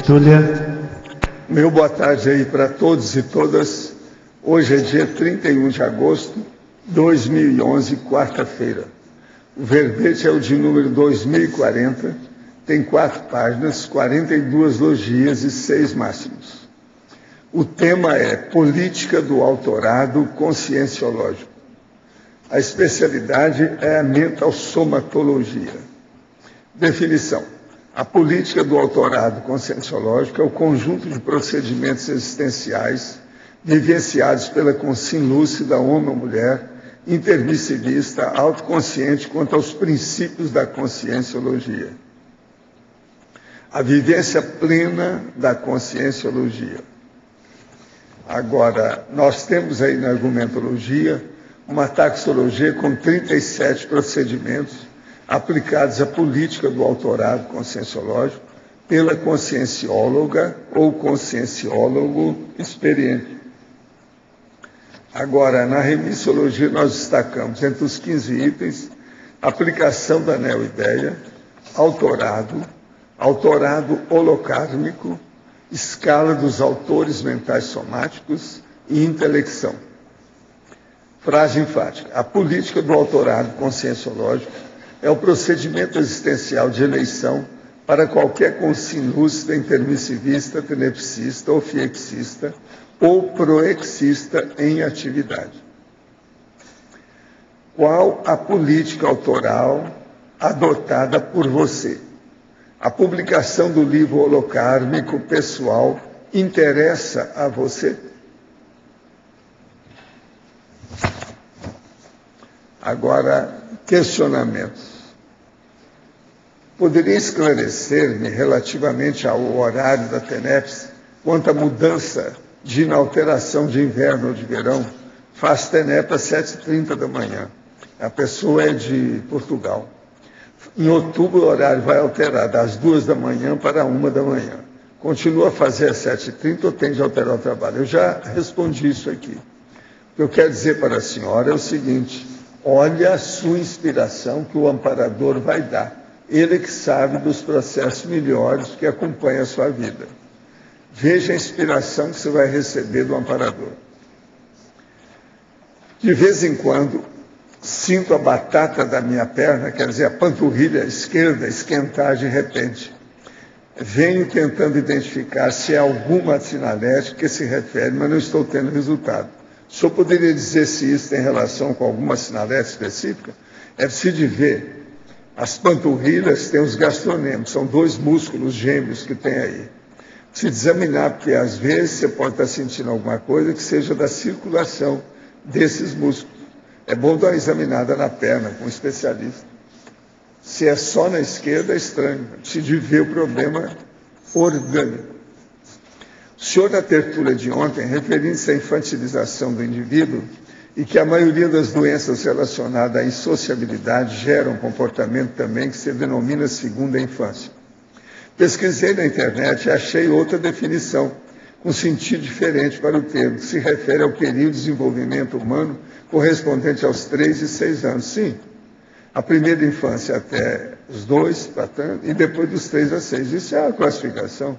Tertúlia. Meu boa tarde aí para todos e todas. Hoje é dia 31 de agosto de 2011, quarta-feira. O verbete é o de número 2040, tem 4 páginas, 42 logias e 6 máximos. O tema é Política do Autorado Conscienciológico. A especialidade é a mental-somatologia. Definição. A política do autorado conscienciológico é o conjunto de procedimentos existenciais vivenciados pela consciência lúcida, homem ou mulher, intermissivista, autoconsciente quanto aos princípios da conscienciologia. A vivência plena da conscienciologia. Agora, nós temos aí na argumentologia uma taxologia com 37 procedimentos aplicados à política do autorado conscienciológico pela consciencióloga ou conscienciólogo experiente. Agora, na remissiologia, nós destacamos entre os 15 itens aplicação da neo-ideia, autorado holocármico, escala dos autores mentais somáticos e intelecção. Frase enfática. A política do autorado conscienciológico é o procedimento existencial de eleição para qualquer consciência lúcida, intermissivista, tenepsista ou fiexista ou proexista em atividade. Qual a política autoral adotada por você? A publicação do livro holocármico pessoal interessa a você? Agora, questionamentos. Poderia esclarecer-me relativamente ao horário da TENEPS quanto à mudança de inalteração de inverno ou de verão? Faz TENEP às 7h30 da manhã. A pessoa é de Portugal. Em outubro o horário vai alterar das 2 da manhã para 1 da manhã. Continua a fazer às 7h30 ou tem de alterar o trabalho? Eu já respondi isso aqui. O que eu quero dizer para a senhora é o seguinte: olha a sua inspiração que o amparador vai dar. Ele que sabe dos processos melhores que acompanham a sua vida. Veja a inspiração que você vai receber do amparador. De vez em quando, sinto a batata da minha perna, quer dizer, a panturrilha esquerda, esquentar de repente. Venho tentando identificar se é alguma sinalética que se refere, mas não estou tendo resultado. O senhor poderia dizer se isso tem relação com alguma sinalética específica? É preciso ver. As panturrilhas têm os gastronêmicos, são 2 músculos gêmeos que tem aí. Se examinar, porque às vezes você pode estar sentindo alguma coisa que seja da circulação desses músculos. É bom dar uma examinada na perna com um especialista. Se é só na esquerda, é estranho. Precisa ver o problema orgânico. O senhor, na tertúlia de ontem, referindo-se à infantilização do indivíduo e que a maioria das doenças relacionadas à insociabilidade geram um comportamento também que se denomina segunda infância. Pesquisei na internet e achei outra definição, com sentido diferente para o termo, que se refere ao período de desenvolvimento humano correspondente aos 3 e 6 anos. Sim, a primeira infância até os 2, e depois dos 3 a 6. Isso é a classificação.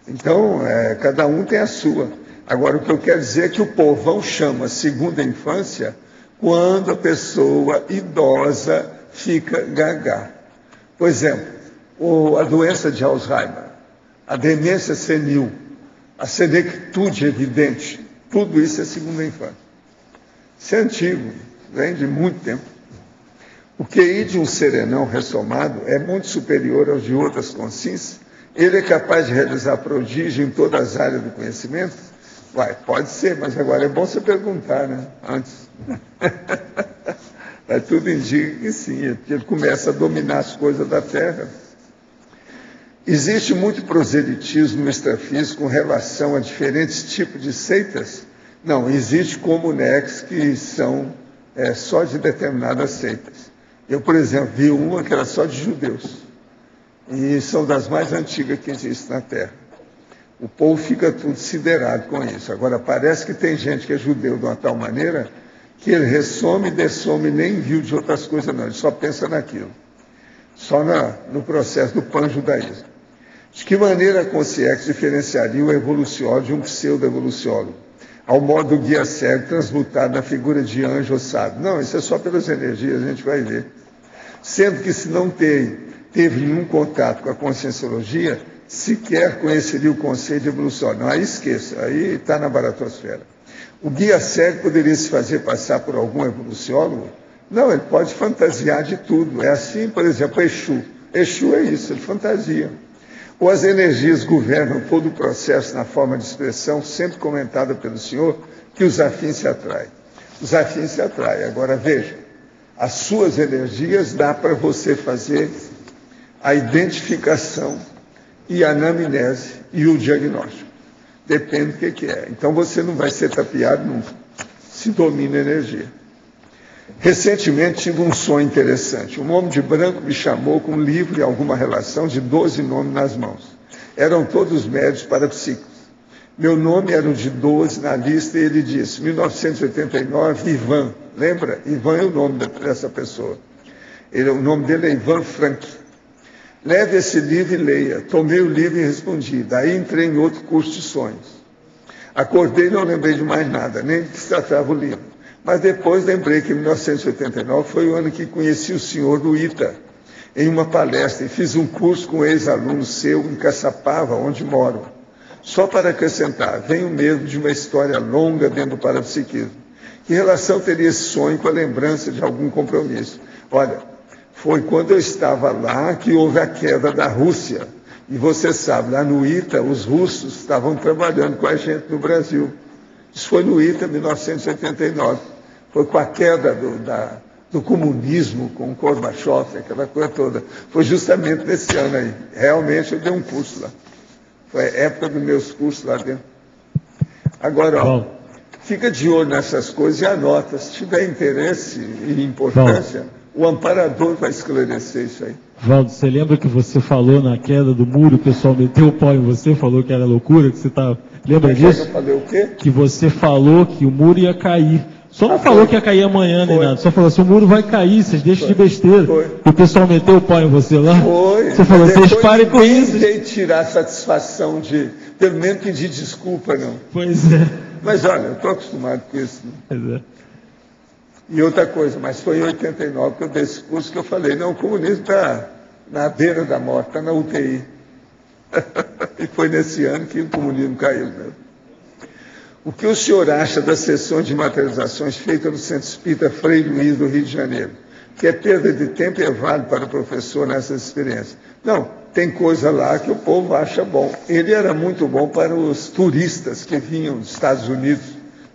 Então, cada um tem a sua. Agora, o que eu quero dizer é que o povão chama segunda infância quando a pessoa idosa fica gaga. Por exemplo, a doença de Alzheimer, a demência senil, a senectude evidente, tudo isso é segunda infância. Isso é antigo, vem de muito tempo. O QI de um serenão ressomado é muito superior aos de outras consciências. Ele é capaz de realizar prodígio em todas as áreas do conhecimento? Pode ser, mas agora é bom você perguntar, né? Antes. Mas tudo indica que sim, porque ele começa a dominar as coisas da Terra. Existe muito proselitismo extrafísico com relação a diferentes tipos de seitas? Não, existe comunex que são só de determinadas seitas. Eu, por exemplo, vi uma que era só de judeus. E são das mais antigas que existem na Terra. O povo fica tudo siderado com isso. Agora, parece que tem gente que é judeu de uma tal maneira que ele ressome e dessome, nem viu de outras coisas, não. Ele só pensa naquilo. Só no processo do pan-judaísmo. De que maneira a Consciex diferenciaria o evoluciólogo de um pseudo-evoluciólogo, ao modo do guia cego transmutado na figura de anjo ou sábio? Não, isso é só pelas energias, a gente vai ver. Sendo que se não teve nenhum contato com a conscienciologia, sequer conheceria o conceito de evolução. Não, aí esqueça, aí está na baratosfera. O guia cego poderia se fazer passar por algum evoluciólogo? Não, ele pode fantasiar de tudo. É assim, por exemplo, Exu. Exu é isso, ele fantasia. Ou as energias governam todo o processo na forma de expressão, sempre comentada pelo senhor, que os afins se atraem. Os afins se atraem. Agora, veja, as suas energias dá para você fazer a identificação e a anamnese e o diagnóstico. Depende do que é. Então você não vai ser tapeado nunca, se domina a energia. Recentemente tive um sonho interessante. Um homem de branco me chamou com um livro e alguma relação de 12 nomes nas mãos. Eram todos médios parapsíquicos. Meu nome era o de 12 na lista e ele disse, 1989, Ivan. Lembra? Ivan é o nome dessa pessoa. O nome dele é Ivan Frank. Leve esse livro e leia. Tomei o livro e respondi. Daí entrei em outro curso de sonhos. Acordei e não lembrei de mais nada, nem de que se tratava o livro. Mas depois lembrei que 1989 foi o ano que conheci o senhor do ITA, em uma palestra, e fiz um curso com um ex-aluno seu em Caçapava, onde moro. Só para acrescentar, venho mesmo de uma história longa dentro do parapsiquismo. Que relação teria esse sonho com a lembrança de algum compromisso? Olha, foi quando eu estava lá que houve a queda da Rússia. E você sabe, lá no ITA, os russos estavam trabalhando com a gente no Brasil. Isso foi no ITA, 1989. Foi com a queda do comunismo, com o Gorbachev, aquela coisa toda. Foi justamente nesse ano aí. Realmente eu dei um curso lá. Foi a época dos meus cursos lá dentro. Agora, ó, fica de olho nessas coisas e anota. Se tiver interesse e importância, o amparador vai esclarecer isso aí. Valdo, você lembra que você falou na queda do muro, o pessoal meteu o pau em você, falou que era loucura, que você estava... Lembra disso? Eu falei o quê? Que você falou que o muro ia cair. Só não falou que ia cair amanhã nem nada. Só falou assim, o muro vai cair, vocês deixam de besteira. E o pessoal meteu o pau em você lá? Foi. Você falou, vocês parem com isso. Não tem tirar a satisfação de, pelo menos, pedir desculpa, não. Pois é. Mas olha, eu estou acostumado com isso. Né? Pois é. E outra coisa, mas foi em 89 que eu dei esse curso que eu falei, não, o comunismo está na beira da morte, está na UTI. E foi nesse ano que o comunismo caiu mesmo. O que o senhor acha das sessões de materializações feitas no Centro Espírita Frei Luís do Rio de Janeiro? Que é perda de tempo e é válido para o professor nessas experiências? Não, tem coisa lá que o povo acha bom. Ele era muito bom para os turistas que vinham dos Estados Unidos.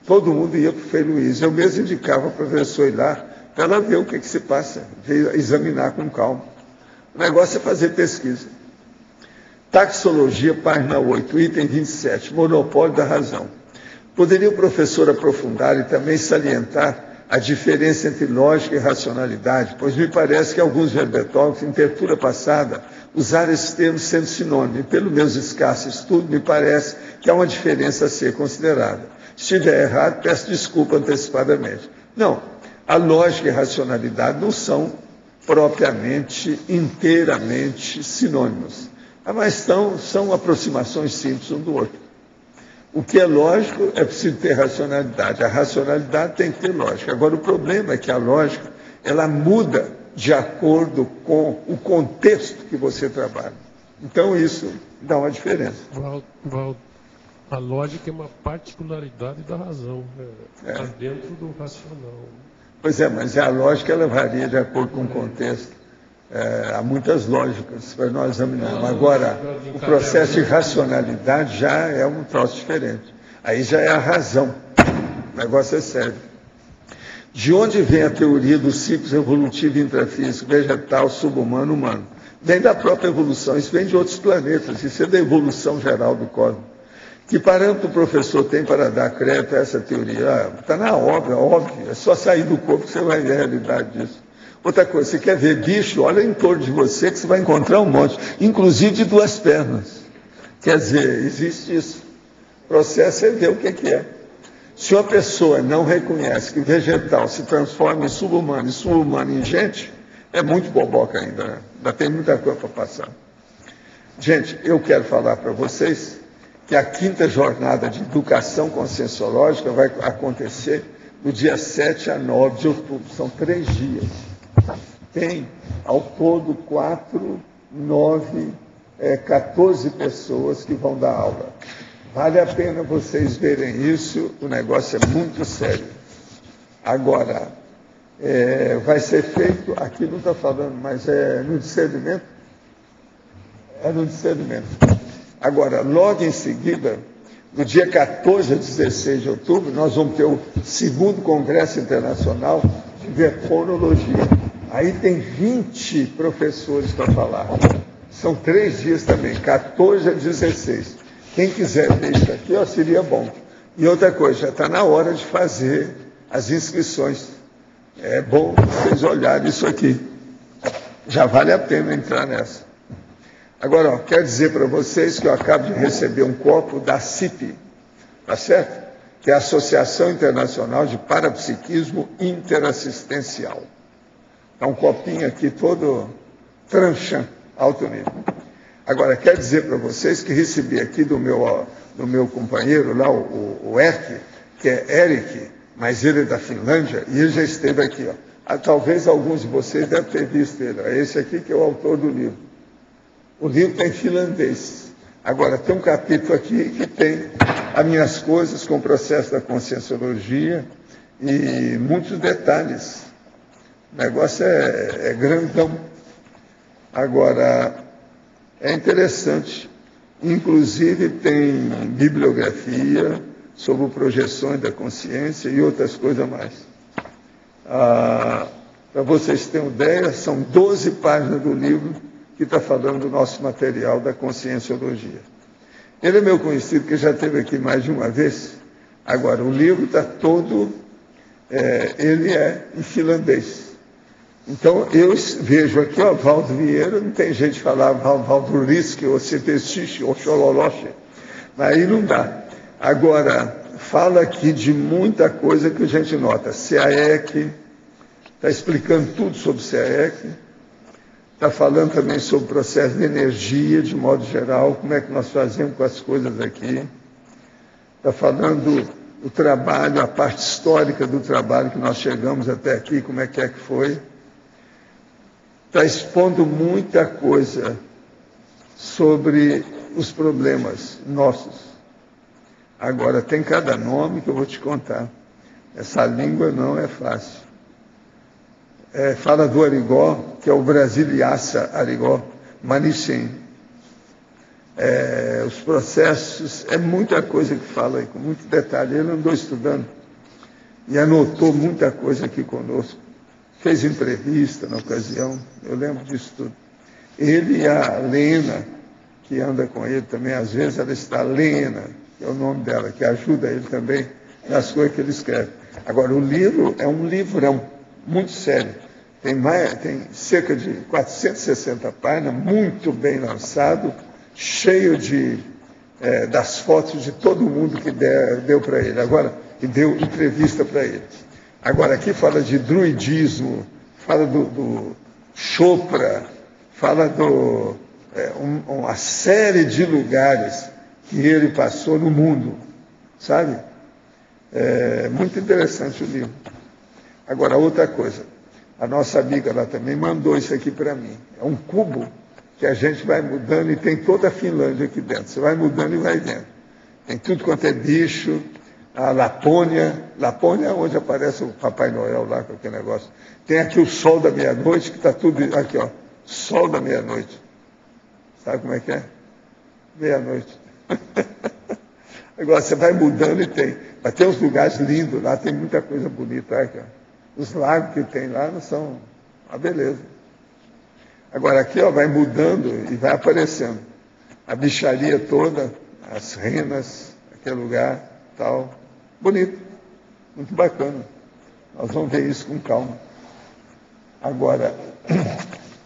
Todo mundo ia para o Frei Luís. Eu mesmo indicava para o professor ir lá para ela ver o que se passa, examinar com calma. O negócio é fazer pesquisa. Taxologia, página 8, item 27, monopólio da razão. Poderia o professor aprofundar e também salientar a diferença entre lógica e racionalidade, pois me parece que alguns verbetólogos, em tertura passada, usaram esses termos sendo sinônimos, e pelo meu escasso estudo, me parece que há uma diferença a ser considerada. Se estiver errado, peço desculpa antecipadamente. Não, a lógica e a racionalidade não são propriamente, inteiramente sinônimos, mas são aproximações simples um do outro. O que é lógico é preciso ter racionalidade. A racionalidade tem que ter lógica. Agora, o problema é que a lógica, ela muda de acordo com o contexto que você trabalha. Então, isso dá uma diferença. Valdo, a lógica é uma particularidade da razão. Está dentro do racional. Pois é, mas a lógica, ela varia de acordo com o contexto. Há muitas lógicas para nós examinarmos. Agora, o processo de racionalidade já é um troço diferente. Aí já é a razão. O negócio é sério. De onde vem a teoria dos ciclos evolutivos intrafísicos, vegetal, subhumano, humano? Vem da própria evolução. Isso vem de outros planetas. Isso é da evolução geral do cosmos. Que parâmetro o professor tem para dar crédito a essa teoria? Está na obra, óbvio. É só sair do corpo que você vai ver a realidade disso. Outra coisa, você quer ver bicho, olha em torno de você que você vai encontrar um monte, inclusive de duas pernas. Quer dizer, existe isso. O processo é ver o que é. Se uma pessoa não reconhece que o vegetal se transforma em subhumano e subhumano em gente, é muito boboca ainda, né? Ainda tem muita coisa para passar. Gente, eu quero falar para vocês que a 5ª jornada de educação conscienciológica vai acontecer do dia 7 a 9 de outubro. São 3 dias. Tem, ao todo, 4, 9, 14 pessoas que vão dar aula. Vale a pena vocês verem isso, o negócio é muito sério. Agora, vai ser feito, aqui não está falando, mas é no discernimento? É no discernimento. Agora, logo em seguida, no dia 14 a 16 de outubro, nós vamos ter o 2º Congresso Internacional de Verponologia. Aí tem 20 professores para falar. São 3 dias também, 14 a 16. Quem quiser ver isso aqui, seria bom. E outra coisa, já está na hora de fazer as inscrições. É bom vocês olharem isso aqui. Já vale a pena entrar nessa. Agora, quero dizer para vocês que eu acabo de receber um copo da CIP, tá certo? Que é a Associação Internacional de Parapsiquismo Interassistencial. É um copinho aqui todo tranchant, alto nível. Agora, quero dizer para vocês que recebi aqui do meu companheiro lá, o Erk, que é Eric, mas ele é da Finlândia, e ele já esteve aqui. Talvez alguns de vocês devem ter visto ele. É esse aqui que é o autor do livro. O livro está em finlandês. Agora, tem um capítulo aqui que tem as minhas coisas com o processo da conscienciologia e muitos detalhes. O negócio é grandão. Agora, é interessante. Inclusive, tem bibliografia sobre projeções da consciência e outras coisas mais. Para vocês terem ideia, são 12 páginas do livro que está falando do nosso material da conscienciologia. Ele é meu conhecido, que já esteve aqui mais de uma vez. Agora, o livro está todo, ele é em finlandês. Então, eu vejo aqui, Valdo Vieira, não tem jeito de falar Valdo Risk, ou Cetestiche, ou Chololoche, mas aí não dá. Agora, fala aqui de muita coisa que a gente nota. CAEC, está explicando tudo sobre CAEC, está falando também sobre o processo de energia, de modo geral, como é que nós fazemos com as coisas aqui. Está falando do trabalho, a parte histórica do trabalho que nós chegamos até aqui, como é que foi. Está expondo muita coisa sobre os problemas nossos. Agora, tem cada nome que eu vou te contar. Essa língua não é fácil. Fala do Arigó, que é o Brasiliaça Arigó, Manichem. Os processos, é muita coisa que fala aí, com muito detalhe. Ele andou estudando e anotou muita coisa aqui conosco. Fez entrevista na ocasião, eu lembro disso tudo. Ele e a Lena, que anda com ele também, às vezes ela está Lena, que é o nome dela, que ajuda ele também nas coisas que ele escreve. Agora, o livro é um livrão, muito sério. Tem cerca de 460 páginas, muito bem lançado, cheio das fotos de todo mundo que deu para ele. Agora, que deu entrevista para ele. Agora, aqui fala de druidismo, fala do Chopra, fala uma série de lugares que ele passou no mundo, sabe? É muito interessante o livro. Agora, outra coisa, a nossa amiga lá também mandou isso aqui para mim. É um cubo que a gente vai mudando e tem toda a Finlândia aqui dentro. Você vai mudando e vai vendo. Tem tudo quanto é bicho. A Lapônia é onde aparece o Papai Noel lá com aquele negócio. Tem aqui o Sol da Meia-Noite, que está tudo aqui, ó. Sol da Meia-Noite. Sabe como é que é? Meia-noite. Agora você vai mudando e tem. Mas tem uns lugares lindos lá, tem muita coisa bonita aqui, ó. Os lagos que tem lá não são uma beleza. Agora aqui, ó, vai mudando e vai aparecendo. A bicharia toda, as renas, aquele lugar, tal. Bonito, muito bacana. Nós vamos ver isso com calma. Agora,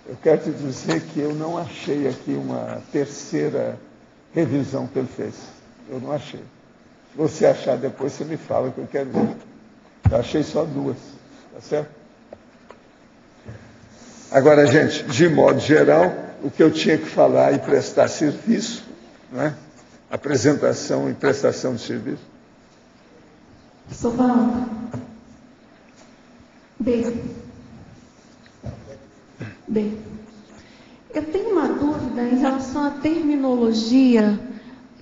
eu quero te dizer que eu não achei aqui uma terceira revisão que ele fez. Eu não achei. Se você achar depois, você me fala que eu quero ver. Eu achei só 2, tá certo? Agora, gente, de modo geral, o que eu tinha que falar e prestar serviço, né? Apresentação e prestação de serviço. Sovaldo. B. Eu tenho uma dúvida em relação à terminologia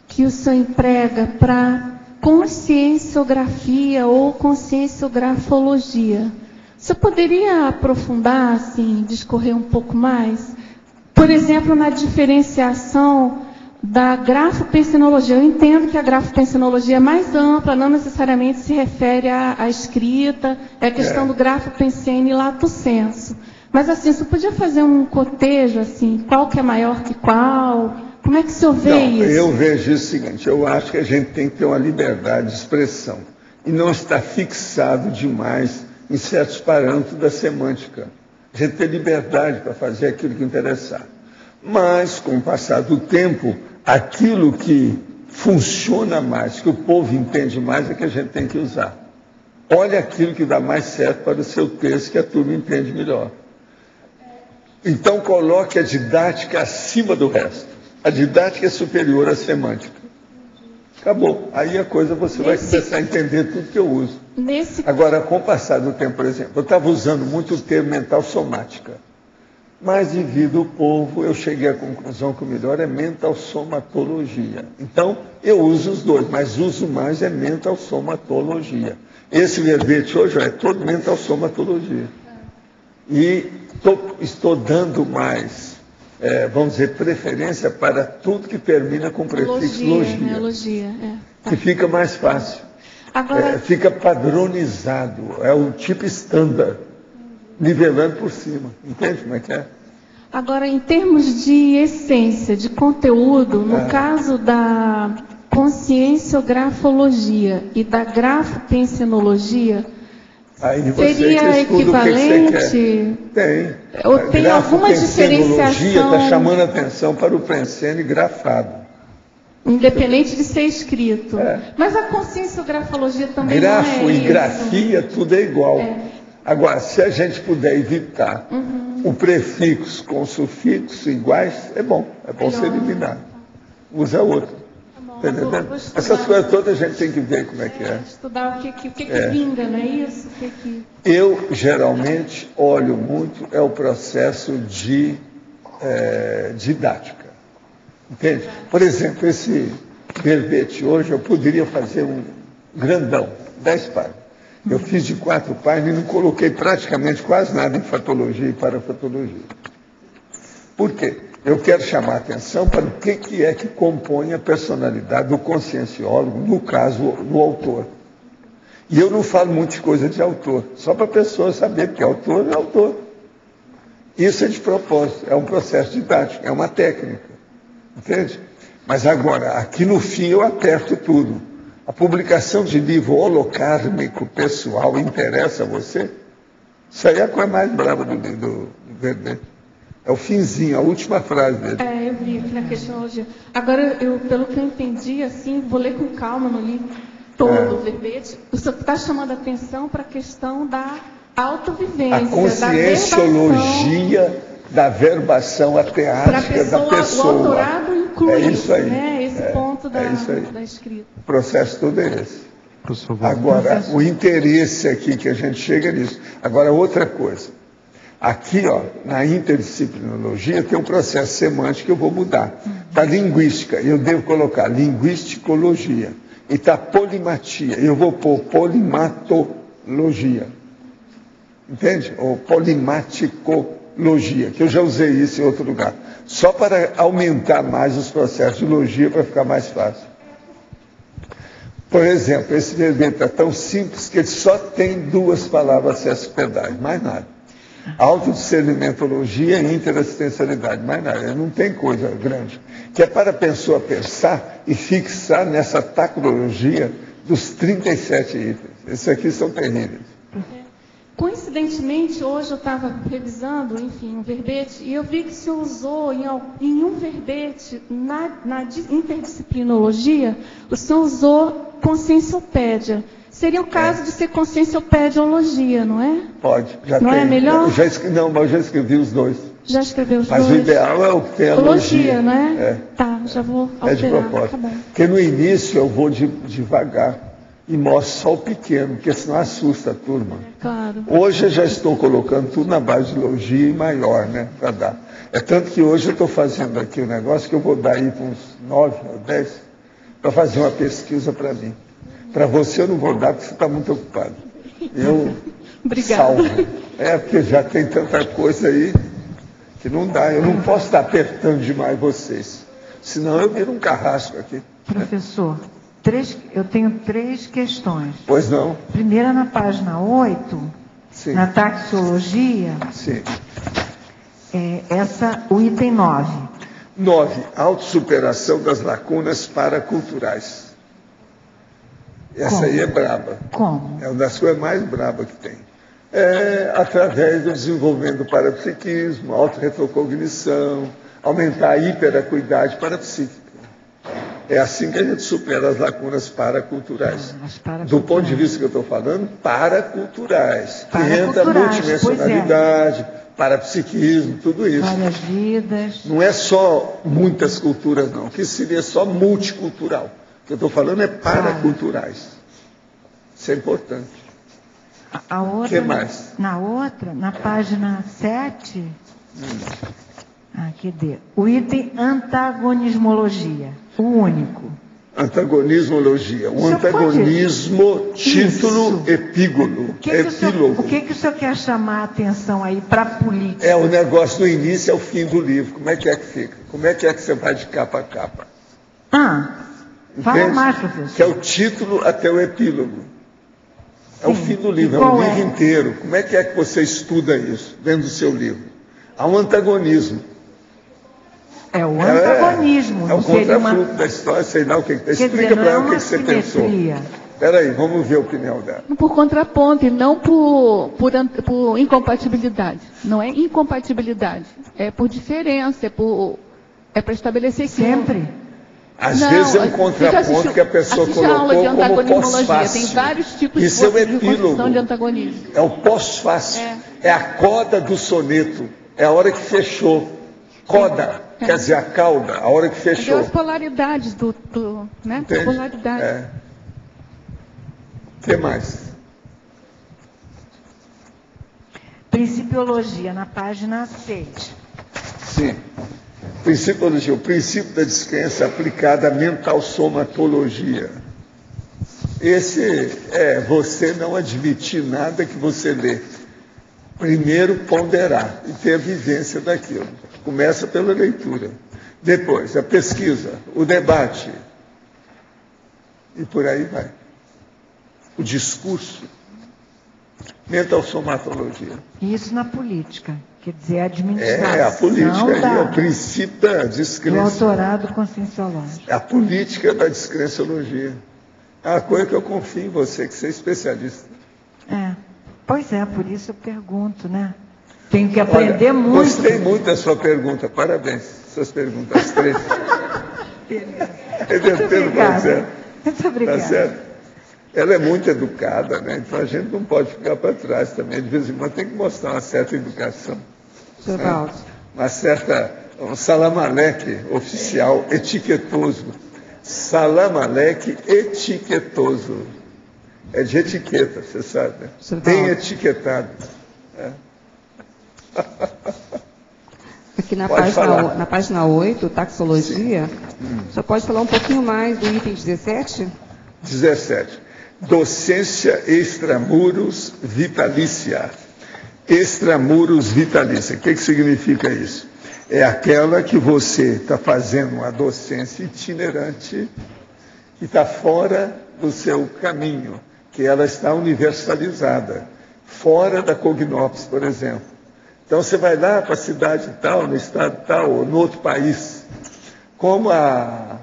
que o senhor emprega para conscienciografia ou conscienciografologia. Você poderia aprofundar, assim, discorrer um pouco mais? Por exemplo, na diferenciação da grafopensinologia. Eu entendo que a grafopensinologia é mais ampla, não necessariamente se refere à escrita, é a questão do grafopensene e lato sensu. Mas, assim, você podia fazer um cotejo, assim, qual que é maior que qual? Como é que o senhor vê isso? Eu vejo o seguinte, eu acho que a gente tem que ter uma liberdade de expressão e não estar fixado demais em certos parâmetros da semântica. A gente tem liberdade para fazer aquilo que interessar. Mas, com o passar do tempo, aquilo que funciona mais, que o povo entende mais, é que a gente tem que usar. Olha aquilo que dá mais certo para o seu texto, que a turma entende melhor. Então, coloque a didática acima do resto. A didática é superior à semântica. Acabou. Aí a coisa você vai começar a entender tudo que eu uso. Agora, com o passar do tempo, por exemplo, eu estava usando muito o termo mental somática. Mas, devido ao povo, eu cheguei à conclusão que o melhor é mental somatologia. Então, eu uso os dois, mas uso mais é mental somatologia. Esse verbete hoje é todo mental somatologia. E estou dando mais, vamos dizer, preferência para tudo que termina com prefixo logia. Que fica mais fácil. Agora, fica padronizado, é o tipo standard, nivelando por cima. Entende como é que é? Agora, em termos de essência, de conteúdo, no caso da conscienciografologia e da grafopensinologia, seria equivalente? Tem. Ou tem alguma diferenciação? Está chamando a atenção para o pensene grafado. Independente de ser escrito. Mas a conscienciografologia também Grafo não é e isso. grafia, tudo é igual. Agora, se a gente puder evitar o prefixo com o sufixo iguais, é bom se eliminar. Usa outro. Tá entendendo? Essas coisas todas a gente tem que ver como é que é. Estudar o que vinga, não é isso? Eu, geralmente, olho muito, o processo de didática. Entende? Por exemplo, esse verbete hoje, eu poderia fazer um grandão, 10 páginas. Eu fiz de 4 páginas e não coloquei praticamente quase nada em fatologia e parafatologia. Por quê? Eu quero chamar a atenção para o que é que compõe a personalidade do conscienciólogo, no caso, do autor. E eu não falo muita coisa de autor, só para a pessoa saber, porque autor é autor. Isso é de propósito, é um processo didático, é uma técnica. Entende? Mas agora, aqui no fim eu aperto tudo. A publicação de livro holocármico pessoal interessa a você? Isso aí é a coisa mais brava do verbete. É o finzinho, a última frase dele. Eu vi aqui na questologia. Agora, pelo que eu entendi, assim, vou ler com calma no livro todo o verbete. O senhor está chamando a atenção para a questão da autovivência, a conscienciologia da verbação ateática da pessoa. O autorado inclui isso aí. Né, esse ponto da escrita. O processo todo é esse. Agora, o interesse aqui que a gente chega nisso. Agora, outra coisa. Aqui, na interdisciplinologia, tem um processo semântico que eu vou mudar. Para linguística, eu devo colocar linguisticologia. E está polimatia, eu vou pôr polimatologia. Entende? Ou polimaticologia, que eu já usei isso em outro lugar. Só para aumentar mais os processos de logia, para ficar mais fácil. Por exemplo, esse verbete é tão simples que ele só tem 2 palavras a se hospedar, mais nada. Autodiscernimentologia e interassistencialidade, mais nada, não tem coisa grande. Que é para a pessoa pensar e fixar nessa tacologia dos 37 itens. Esses aqui são terríveis. Coincidentemente, hoje eu estava revisando, enfim, um verbete, e eu vi que se usou em um verbete, na interdisciplinologia, o senhor usou conscienciopédia. Seria o caso de ser conscienciopediologia, não é? Pode, já não tem. É melhor? Mas eu já escrevi os 2. Já escreveu os Mas dois? o ideal é o que tem a logia, não é? É. Tá, já vou É de alterar. propósito. Tá bom. Porque no início eu vou devagar e mostro só o pequeno, porque senão assusta a turma. Claro. Hoje eu já estou colocando tudo na base de logia e maior, né? Para dar. É tanto que hoje eu estou fazendo aqui um negócio que eu vou dar aí para uns 9 ou 10 para fazer uma pesquisa para mim. Para você eu não vou dar porque você está muito ocupado. Eu Obrigada. salvo. É, porque já tem tanta coisa aí que não dá. Eu não posso estar apertando demais vocês. Senão eu viro um carrasco aqui. Professor, eu tenho 3 questões. Pois não? Primeira, na página 8, Sim. na taxologia, Sim. o item 9. 9. Autossuperação das lacunas paraculturais. Essa Como? aí é braba. Como? É uma das coisas mais brabas que tem. Através do desenvolvimento do parapsiquismo, autorretrocognição, aumentar a hiperacuidade parapsíquica. É assim que a gente supera as lacunas paraculturais. Do ponto de vista que eu estou falando, paraculturais. Que entra multidimensionalidade, parapsiquismo, tudo isso. Várias vidas. Não é só muitas culturas, não. Que seria só multicultural. O que eu estou falando é paraculturais. Isso é importante. A outra, que mais? Na página 7, cadê? O item antagonismologia, o único. Antagonismologia. O antagonismo, título, epígolo. O que o senhor quer chamar a atenção aí para a política? É o negócio do início ao fim do livro. Como é que fica? Como é que você vai de capa a capa? Fala mais, professor. Que é o título até o epílogo. É o fim do livro, é o livro inteiro. Como é que você estuda isso dentro do seu livro? Há um antagonismo. É o antagonismo. É o contrafluto da história, sei lá o que está. Explica para ela o que você pensou. Espera aí, vamos ver a opinião dela. Por contraponto e não por incompatibilidade. Não é incompatibilidade, é por diferença, é para estabelecer sempre. Às vezes é um contraponto que a pessoa colocou como pós-fácil. Tem vários tipos Isso de epílogo. De antagonismo. É o pós-fácil. É a coda do soneto. É a hora que fechou. Coda, quer dizer, a cauda, a hora que fechou. Deu as polaridades né? Entende? Polaridade. O que mais? Principiologia, na página 6. Sim. Principiologia, o princípio da descrença aplicada à mental somatologia. Esse é você não admitir nada que você lê. Primeiro ponderar e ter a vivência daquilo. Começa pela leitura. Depois, a pesquisa, o debate. E por aí vai. O discurso. Mental somatologia. Isso na política. Quer dizer, a administração. É a política, é o princípio da descrença. O autorado conscienciológico. A política da descrenciologia. É uma coisa que eu confio em você, que você é especialista. Pois é, por isso eu pergunto, né? Tenho que aprender muito. Gostei muito da sua pergunta, parabéns. Suas perguntas 3. Muito obrigada. Muito obrigada. Tá certo? Ela é muito educada, né? Então a gente não pode ficar para trás também. De vez em quando tem que mostrar uma certa educação. Né? Um salamaleque oficial etiquetoso. Salamaleque etiquetoso. É de etiqueta, você sabe, né? Bem etiquetado. Aqui na página 8, taxologia, você pode falar um pouquinho mais do item 17? 17. Docência extramuros vitalícia. Extramuros vitalícia. O que significa isso? É aquela que você está fazendo uma docência itinerante que está fora do seu caminho, que ela está universalizada, fora da Cognópolis, por exemplo. Então você vai lá para a cidade tal, no estado tal, ou no outro país. Como a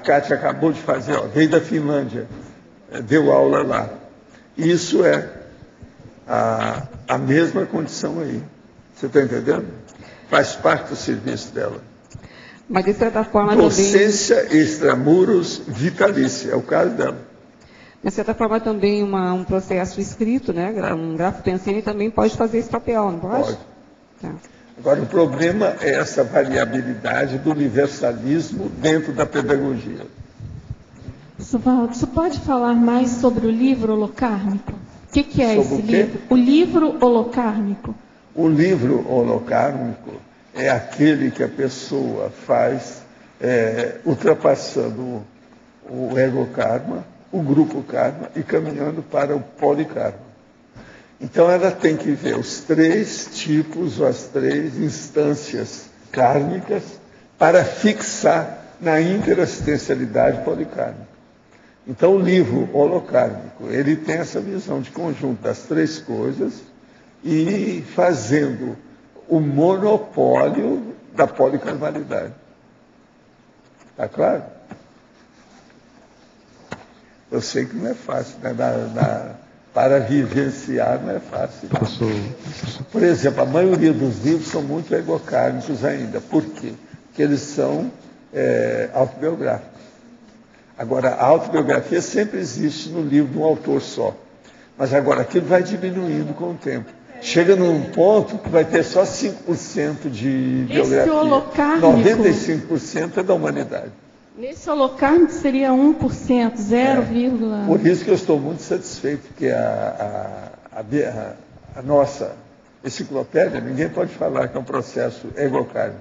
Kátia acabou de fazer, veio da Finlândia, deu aula lá. Isso é a mesma condição aí. Você está entendendo? Faz parte do serviço dela. Mas de certa forma docência também... extramuros vitalícia, é o caso dela. De certa forma também um processo escrito, né? Um grafo pensene também pode fazer esse papel, não pode? Pode. Tá. Agora, o problema é essa variabilidade do universalismo dentro da pedagogia. Suvaldo, você pode falar mais sobre o livro holocármico? O que é esse livro? O livro holocármico. O livro holocármico é aquele que a pessoa faz ultrapassando o ego-karma, o grupo-karma e caminhando para o polikarma. Então, ela tem que ver os 3 tipos, ou as 3 instâncias kármicas para fixar na interassistencialidade policármica. Então, o livro holocármico, ele tem essa visão de conjunto das 3 coisas e fazendo o monopólio da policarmalidade. Está claro? Eu sei que não é fácil, né? Para vivenciar não é fácil. Por exemplo, a maioria dos livros são muito egocármicos ainda. Por quê? Porque eles são autobiográficos. Agora, a autobiografia sempre existe no livro de um autor só. Mas agora, aquilo vai diminuindo com o tempo. Chega num ponto que vai ter só 5% de biografia. Esse holocármico, 95% é da humanidade. Nesse holocármico seria 1%, 0, Por isso que eu estou muito satisfeito, porque a nossa enciclopédia, ninguém pode falar que é um processo egocármico.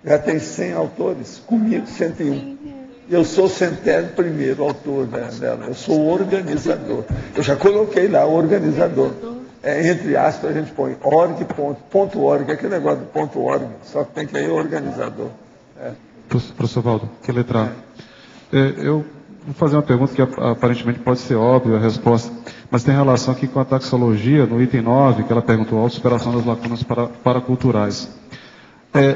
Já tem 100 autores, comigo 101. E eu sou o 101º autor dela, eu sou o organizador. Eu já coloquei lá o organizador. Entre aspas, a gente põe org.org, aquele negócio do .org, só que tem que ir o organizador. Professor Valdo, que letra? Eu vou fazer uma pergunta que aparentemente pode ser óbvia a resposta, mas tem relação aqui com a taxologia, no item 9, que ela perguntou, autossuperação das lacunas paraculturais.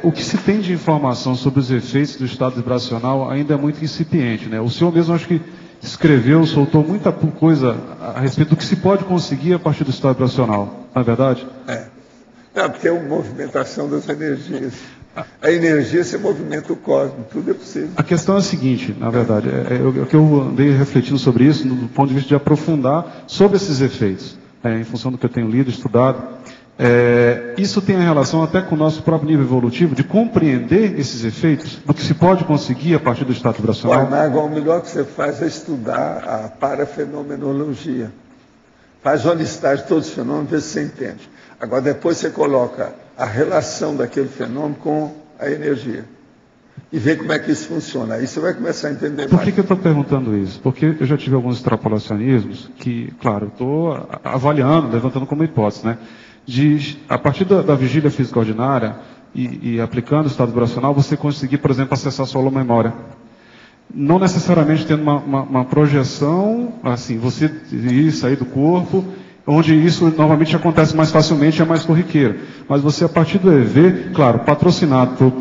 O que se tem de informação sobre os efeitos do estado vibracional ainda é muito incipiente, né? O senhor mesmo acho que escreveu, soltou muita coisa a respeito do que se pode conseguir a partir do estado vibracional, não é verdade? Não, porque é uma movimentação das energias. A energia se movimenta o cosmos, tudo é possível. A questão é a seguinte, na verdade, que eu andei refletindo sobre isso, do ponto de vista de aprofundar sobre esses efeitos, em função do que eu tenho lido, estudado. Isso tem a relação até com o nosso próprio nível evolutivo, de compreender esses efeitos, do que se pode conseguir a partir do estado vibracional. Mas o melhor que você faz é estudar a parafenomenologia. Faz uma listagem de todos os fenômenos, vê se você entende. Agora, depois você coloca a relação daquele fenômeno com a energia. E vê como é que isso funciona. Aí você vai começar a entender mais. Por que eu estou perguntando isso? Porque eu já tive alguns extrapolacionismos que, claro, eu estou avaliando, levantando como hipótese, né? A partir da vigília física ordinária e aplicando o estado vibracional, você conseguir, por exemplo, acessar a sua memória. Não necessariamente tendo uma projeção, assim, você ir e sair do corpo, onde isso normalmente acontece mais facilmente, é mais corriqueiro. Mas você, a partir do EV, claro, patrocinado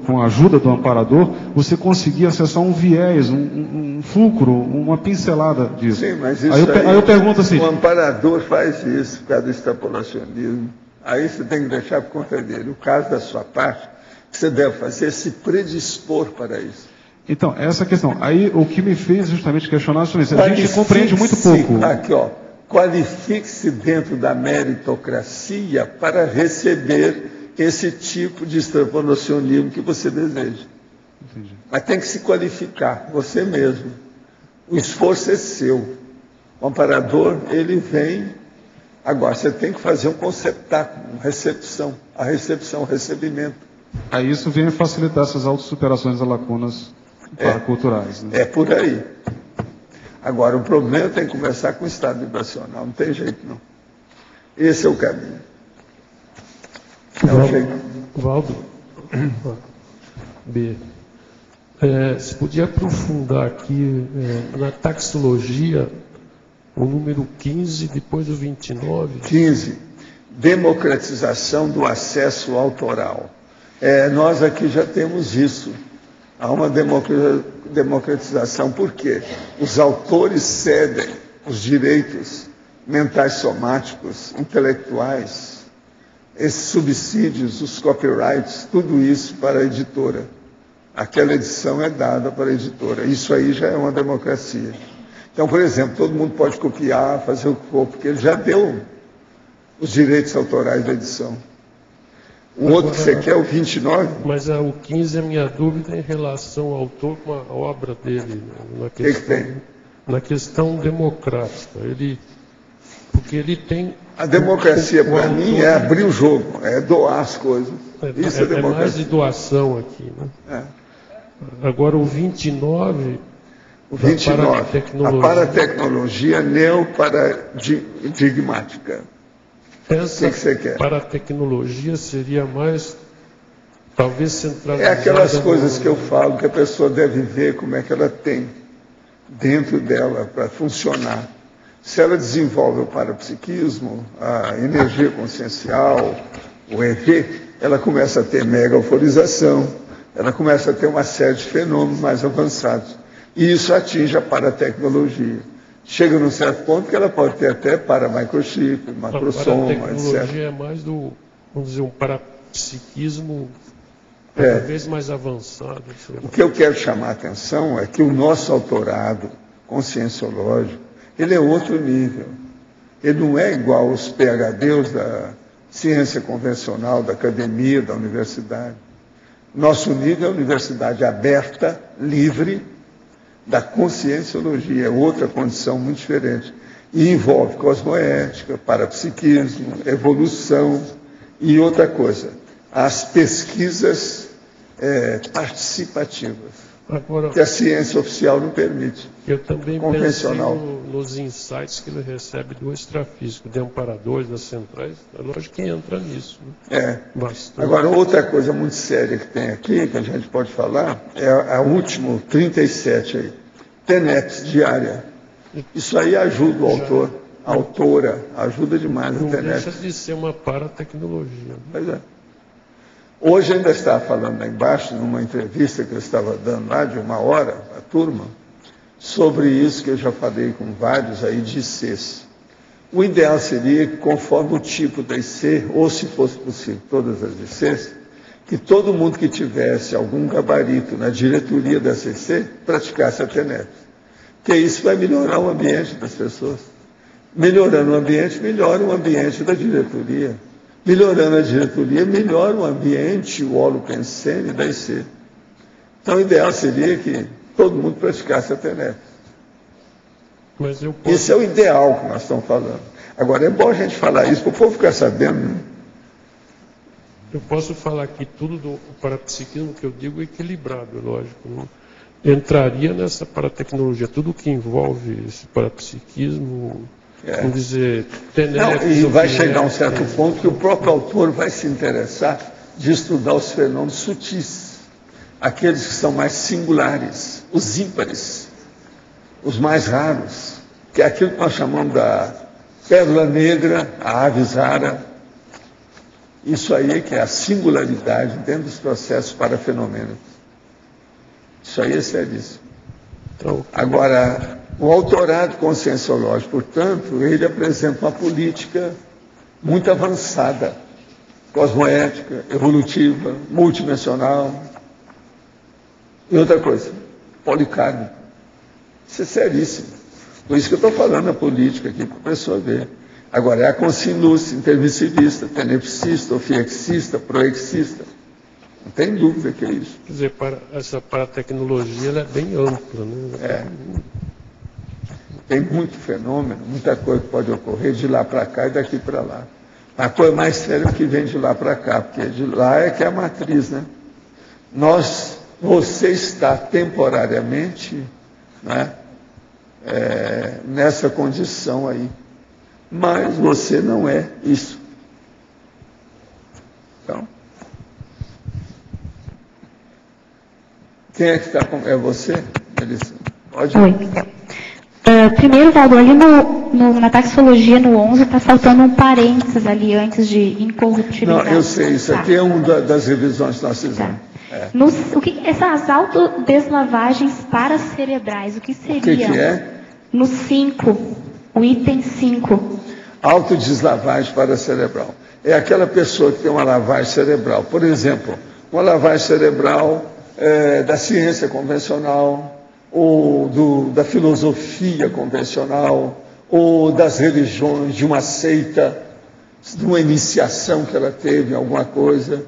com a ajuda do amparador, você conseguir acessar um viés, um fulcro, uma pincelada disso. Sim, mas isso aí eu pergunto assim... O amparador faz isso por causa do extrapolacionismo. Aí você tem que deixar por conta dele. O caso da sua parte, o que você deve fazer é se predispor para isso. Então, essa questão. Aí, o que me fez justamente questionar isso, a gente compreende muito pouco. Aqui, ó. Qualifique-se dentro da meritocracia para receber esse tipo de extrapolacionismo que você deseja. Entendi. Mas tem que se qualificar, você mesmo. O esforço é seu. O amparador, ele vem. Agora, você tem que fazer um conceptáculo, uma recepção. A recepção, o recebimento. Aí isso vem facilitar essas autossuperações das lacunas paraculturais. Né? É por aí. Agora, o problema tem que começar com o estado vibracional, não tem jeito não. Esse é o caminho. Valdo, B. Se podia aprofundar aqui na taxologia, o número 15, depois do 29. 15. Democratização do acesso autoral. Nós aqui já temos isso. Há uma democratização, por quê? Os autores cedem os direitos mentais somáticos, intelectuais, esses subsídios, os copyrights, tudo isso para a editora. Aquela edição é dada para a editora. Isso aí já é uma democracia. Então, por exemplo, todo mundo pode copiar, fazer o que for, porque ele já deu os direitos autorais da edição. O outro que você quer é o 29? Mas o 15, a minha dúvida é em relação ao autor com a obra dele, né, que tem? Na questão democrática. Porque ele tem... A democracia, para mim, é abrir o jogo, é doar as coisas. Isso é democracia. É mais de doação aqui, né? Agora, o 29... O 29, a paratecnologia neoparadigmática. Essa o que você quer? Paratecnologia seria mais, talvez, centralizada... É aquelas coisas que eu falo que a pessoa deve ver como é que ela tem dentro dela para funcionar. Se ela desenvolve o parapsiquismo, a energia consciencial, o EV, ela começa a ter mega euforização, ela começa a ter uma série de fenômenos mais avançados. E isso atinge a paratecnologia. Chega num certo ponto que ela pode ter até para-microchip, macrosoma, etc. A tecnologia é mais vamos dizer, um parapsiquismo cada vez mais avançado. O que eu quero chamar a atenção é que o nosso autorado conscienciológico, ele é outro nível. Ele não é igual aos PhDs da ciência convencional, da academia, da universidade. Nosso nível é a universidade aberta, livre, da conscienciologia, é outra condição muito diferente. E envolve cosmoética, parapsiquismo, evolução e outra coisa, as pesquisas participativas, agora, que a ciência oficial não permite. Eu também convencional. Pensei nos insights que ele recebe do extrafísico, de amparadores, das centrais, é lógico que entra nisso. Né? Bastante. Agora, outra coisa muito séria que tem aqui, que a gente pode falar, é a última, 37 aí, TENEPS diária. Isso aí ajuda o autor, a autora, ajuda demais não o TENEPS. Deixa de ser uma paratecnologia. Pois é. Hoje ainda estava falando lá embaixo, numa entrevista que eu estava dando lá, de 1 hora, a turma, sobre isso que eu já falei com vários aí de ICs. O ideal seria que, conforme o tipo da IC, ou se fosse possível, todas as ICs, que todo mundo que tivesse algum gabarito na diretoria dessa IC praticasse a TENEPS. Porque isso vai melhorar o ambiente das pessoas. Melhorando o ambiente, melhora o ambiente da diretoria. Melhorando a diretoria, melhora o ambiente, o holopensene da IC. Então, o ideal seria que todo mundo praticasse a TENEPS. Esse é o ideal que nós estamos falando. Agora, é bom a gente falar isso, para o povo ficar sabendo. Né? Eu posso falar que tudo do parapsiquismo que eu digo é equilibrado, lógico. Né? Entraria nessa paratecnologia, tudo que envolve esse parapsiquismo... Vamos dizer, e vai chegar a um certo ponto que o próprio autor vai se interessar de estudar os fenômenos sutis, aqueles que são mais singulares, os ímpares, os mais raros, que é aquilo que nós chamamos da pérola negra, a aves rara. Isso aí que é a singularidade dentro dos processos parafenômenos. Isso aí é seríssimo. Agora, o autorado conscienciológico, portanto, ele apresenta uma política muito avançada, cosmoética, evolutiva, multidimensional. E outra coisa, policármico. Isso é seríssimo. Por isso que eu estou falando a política aqui, para a pessoa ver. Agora, é a consciência intermissivista, tenepsista, ofiexista, proexista. Não tem dúvida que é isso. Quer dizer, essa paratecnologia ela é bem ampla, né? Tem muito fenômeno, muita coisa que pode ocorrer de lá para cá e daqui para lá. A coisa mais séria é o que vem de lá para cá, porque de lá é que é a matriz, né? Você está temporariamente, né, nessa condição aí, mas você não é isso. Então, quem é que está com... É você, Melissa? Pode ir. Oi, Miguel. Primeiro, Valdo, ali na taxologia, no 11, está faltando um parênteses ali antes de incorruptibilidade. Não, eu sei, isso aqui é uma das revisões que nós fizemos. Essas autodeslavagens paracerebrais, o que seriam? O que é? No 5, o item 5. Autodeslavagem paracerebral. É aquela pessoa que tem uma lavagem cerebral. Por exemplo, uma lavagem cerebral da ciência convencional, ou da filosofia convencional, ou das religiões, de uma seita. numa iniciação que ela teve em alguma coisa,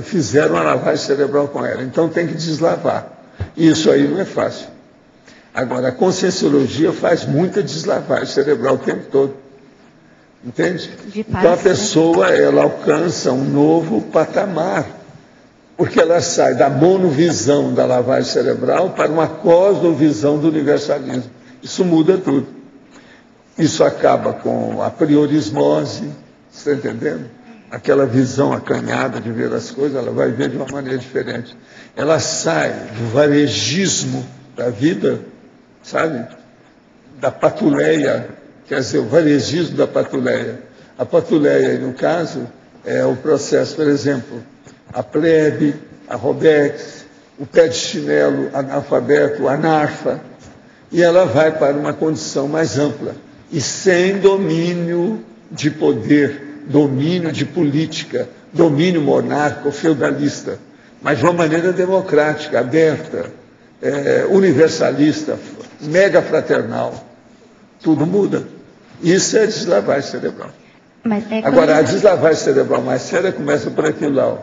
fizeram uma lavagem cerebral com ela. Então tem que deslavar. E isso aí não é fácil. Agora, a conscienciologia faz muita deslavagem cerebral o tempo todo. Entende? Então a pessoa, ela alcança um novo patamar, porque ela sai da monovisão da lavagem cerebral para uma cosmovisão do universalismo. Isso muda tudo. Isso acaba com a priorismose, você está entendendo? Aquela visão acanhada de ver as coisas, ela vai ver de uma maneira diferente. Ela sai do varejismo da vida, sabe? Da patuleia, quer dizer, o varejismo da patuleia. A patuleia, no caso, é o processo, por exemplo, a plebe, a robex, o pé de chinelo, analfabeto, o anarfa, e ela vai para uma condição mais ampla, e sem domínio de poder, domínio de política, domínio monárquico, feudalista, mas de uma maneira democrática, aberta, universalista, mega fraternal. Tudo muda. Isso é deslavagem cerebral. Agora, a deslavagem cerebral mais séria começa por aquilo lá. Ó.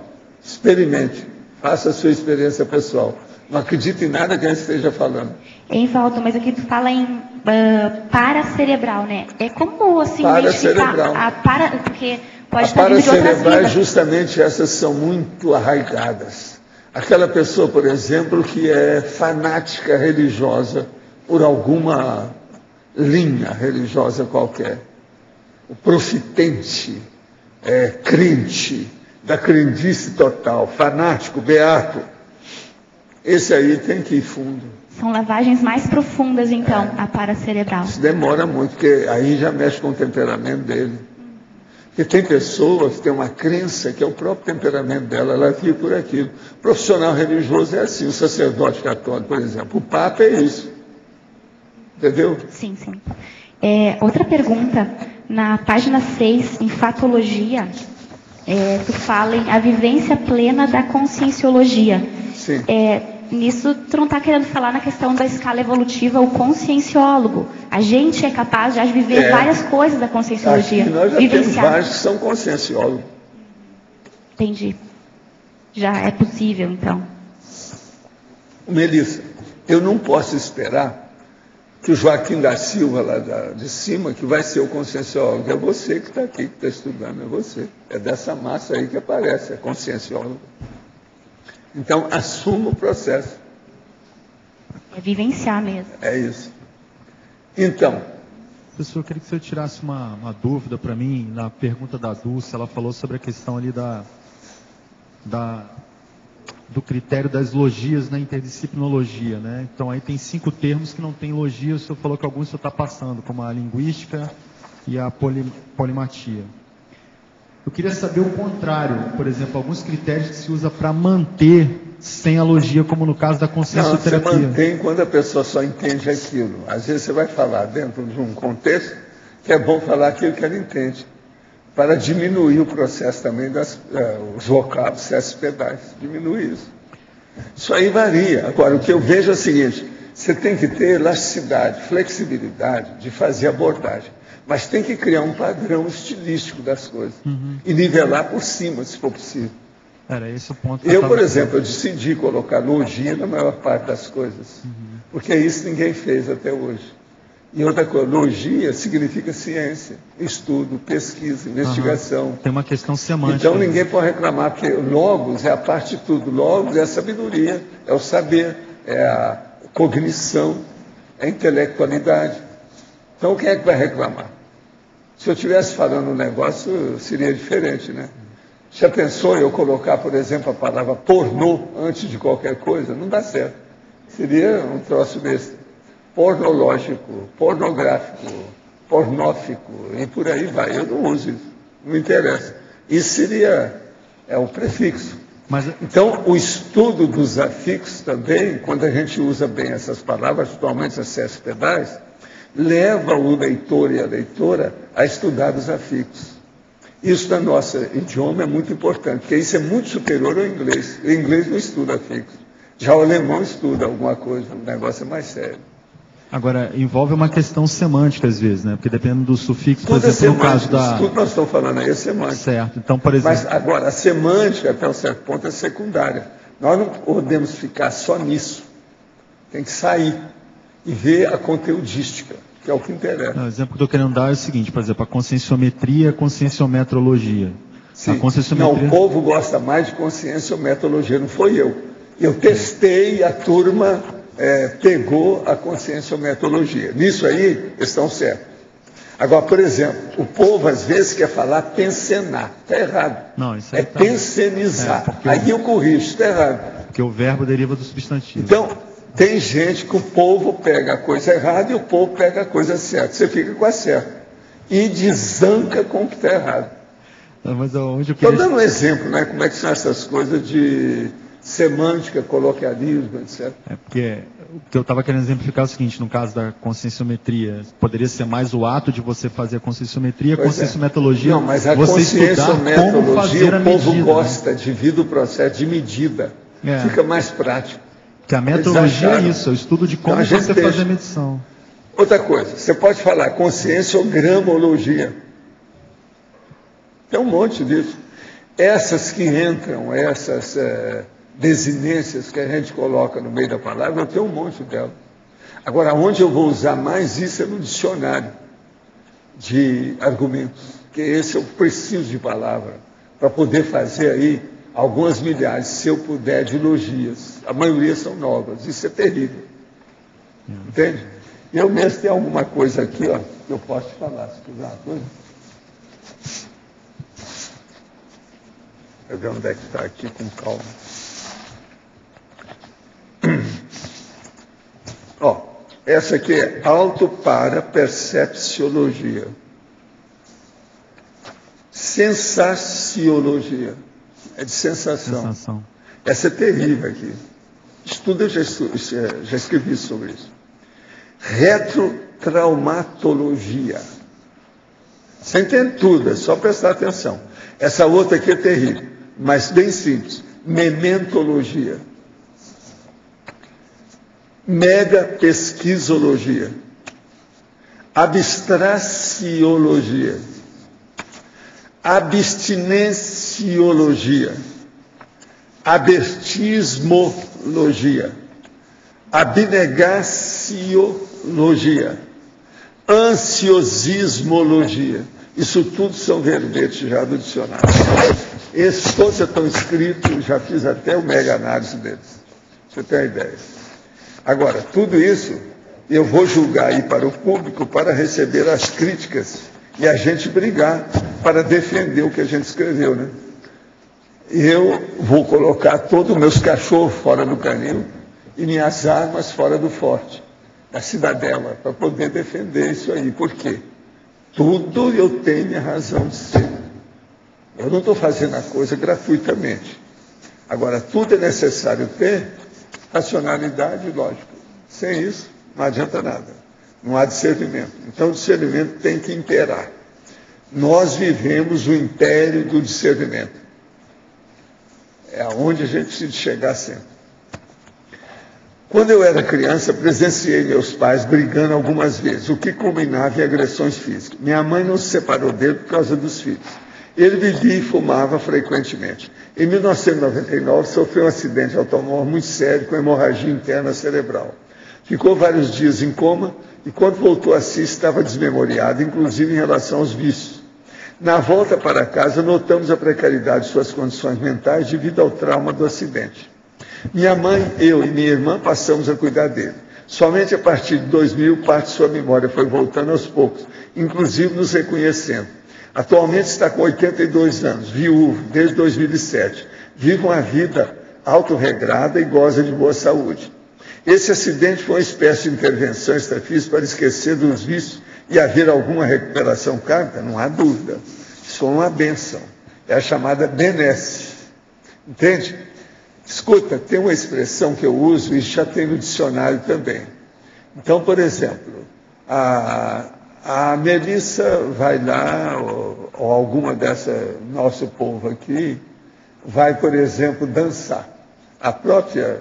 Experimente, faça a sua experiência pessoal. Não acredite em nada que a gente esteja falando. Valdo, mas aqui tu fala em paracerebral, né? É como assim paracerebral. Porque pode estar vindo de outras paracerebrais, vidas. justamente essas são muito arraigadas. Aquela pessoa, por exemplo, que é fanática religiosa por alguma linha religiosa qualquer. O profitente, crente, da crendice total, fanático, beato. Esse aí tem que ir fundo. São lavagens mais profundas, então, a paracerebral. Isso demora muito, porque aí já mexe com o temperamento dele. Porque tem pessoas que têm uma crença que é o próprio temperamento dela, ela vive por aquilo. O profissional religioso é assim, o sacerdote católico, por exemplo. O Papa é isso. Entendeu? Sim, sim. Outra pergunta, na página 6, em fatologia, tu fala em a vivência plena da conscienciologia. Sim. Nisso, tu não está querendo falar na questão da escala evolutiva, o conscienciólogo. A gente é capaz de viver várias coisas da conscienciologia. Aqui nós já temos vários que são conscienciólogos. Entendi. Já é possível, então. Melissa, eu não posso esperar que o Joaquim da Silva, lá de cima, que vai ser o conscienciólogo, é você que está aqui, que está estudando, é você. É dessa massa aí que aparece, é conscienciólogo. Então, assuma o processo. É vivenciar mesmo. É isso. Então. Professor, eu queria que você tirasse uma dúvida para mim, na pergunta da Dulce, ela falou sobre a questão ali do critério das logias na interdisciplinologia, né? Então, aí tem 5 termos que não tem logia, o senhor falou que alguns o senhor está passando, como a linguística e a polimatia. Eu queria saber o contrário, por exemplo, alguns critérios que se usa para manter sem a logia, como no caso da consciencioterapia. Não, você mantém quando a pessoa só entende aquilo. Às vezes você vai falar dentro de um contexto que é bom falar aquilo que ela entende, para diminuir o processo também os vocábulos, certos pedais, diminuir isso. Isso aí varia. Agora, o que eu vejo é o seguinte, você tem que ter elasticidade, flexibilidade de fazer abordagem. Mas tem que criar um padrão estilístico das coisas. E nivelar por cima, se for possível. Era esse o ponto. Eu, por exemplo, eu decidi colocar logia na maior parte das coisas. Porque isso ninguém fez até hoje. E outra coisa, logia significa ciência, estudo, pesquisa, investigação. Tem uma questão semântica. Então ninguém pode reclamar, porque logos é a parte de tudo. Logos é a sabedoria, é o saber, é a cognição, é a intelectualidade. Então quem é que vai reclamar? Se eu estivesse falando um negócio, seria diferente, né? Já pensou eu colocar, por exemplo, a palavra pornô antes de qualquer coisa? Não dá certo. Seria um troço desse. Pornológico, pornográfico, pornófico, e por aí vai. Eu não uso isso. Não interessa. Isso seria o prefixo. Então, o estudo dos afixos também, quando a gente usa bem essas palavras, principalmente as 7 pedais, leva o leitor e a leitora a estudar os afixos. Isso no nosso idioma é muito importante, porque isso é muito superior ao inglês. O inglês não estuda afixos. Já o alemão estuda alguma coisa, o negócio é mais sério. Agora, envolve uma questão semântica às vezes, né? Porque dependendo do sufixo, por Tudo é exemplo, no caso semântica, da... tudo nós estamos falando aí é semântica. Certo. Então, por exemplo... Mas agora, a semântica, até um certo ponto, é secundária. Nós não podemos ficar só nisso. Tem que sair e ver a conteudística, que é o que interessa. O exemplo que eu estou querendo dar é o seguinte, por exemplo, a conscienciometria e a conscienciometrologia. Sim. A conscienciometria... Não, o povo gosta mais de conscienciometrologia, não foi eu. Eu testei e a turma pegou a conscienciometrologia. Nisso aí, eles estão certos. Agora, por exemplo, o povo às vezes quer falar pensenar. Está errado. Não, isso aí é pensenizar. Aí eu corrijo, está errado. Porque o verbo deriva do substantivo. Então, tem gente que o povo pega a coisa errada e o povo pega a coisa certa. Você fica com a certa. E desanca com o que está errado. Mas onde eu Estou dando um exemplo, né? Como é que são essas coisas de semântica, coloquialismo, etc. Porque o que eu estava querendo exemplificar é o seguinte, no caso da conscienciometria, poderia ser mais o ato de você fazer a conscienciometria, a conscienciometologia, Não, mas a você estudar como fazer a o povo medida. gosta, divide o processo de medida. Fica mais prático. Que a metrologia é isso, é o estudo de como você fazer a medição. Outra coisa, você pode falar conscienciogramologia. Tem um monte disso. Essas que entram, essas desinências que a gente coloca no meio da palavra, eu tenho um monte delas. Agora, onde eu vou usar mais isso é no dicionário de argumentos, que esse eu preciso de palavra, para poder fazer aí algumas milhares, se eu puder, de logias. A maioria são novas, isso é terrível. Entende? Eu mesmo tenho alguma coisa aqui, ó, que eu posso te falar, se quiser uma coisa. Deixa eu ver onde é que está aqui, com calma. Ó, essa aqui é autoparapercepciologia. Sensaciologia. É de sensação. Essa é terrível aqui. Estudo, eu já escrevi sobre isso. Retrotraumatologia. Você entende tudo, é só prestar atenção. Essa outra aqui é terrível, mas bem simples. Mementologia. Megapesquisologia. Abstraciologia. Abstinenciologia. Abertismologia. Abnegaciologia. Ansiosismologia. Isso tudo são verbetes já do dicionário. Esses todos já estão escritos, já fiz até o mega análise deles. Você tem uma ideia. Agora, tudo isso eu vou julgar aí para o público para receber as críticas e a gente brigar para defender o que a gente escreveu, né? Eu vou colocar todos os meus cachorros fora do canil e minhas armas fora do forte, da cidadela, para poder defender isso aí. Por quê? Tudo eu tenho minha razão de ser. Eu não estou fazendo a coisa gratuitamente. Agora, tudo é necessário ter racionalidade, lógico. Sem isso, não adianta nada. Não há discernimento. Então, o discernimento tem que imperar. Nós vivemos o império do discernimento. É aonde a gente precisa chegar sempre. Quando eu era criança, presenciei meus pais brigando algumas vezes, o que culminava em agressões físicas. Minha mãe não se separou dele por causa dos filhos. Ele bebia e fumava frequentemente. Em 1999, sofreu um acidente de automóvel muito sério com hemorragia interna cerebral. Ficou vários dias em coma e, quando voltou a si, estava desmemoriado, inclusive em relação aos vícios. Na volta para casa, notamos a precariedade de suas condições mentais devido ao trauma do acidente. Minha mãe, eu e minha irmã passamos a cuidar dele. Somente a partir de 2000, parte de sua memória foi voltando aos poucos, inclusive nos reconhecendo. Atualmente está com 82 anos, viúvo, desde 2007. Vive uma vida autorregrada e goza de boa saúde. Esse acidente foi uma espécie de intervenção extrafísica para esquecer dos vícios e haver alguma recuperação kármica? Não há dúvida. Isso foi uma bênção. É a chamada benesse. Entende? Escuta, tem uma expressão que eu uso e já tem no dicionário também. Então, por exemplo, a Melissa vai lá, ou alguma dessa nosso povo aqui, vai, por exemplo, dançar. A própria,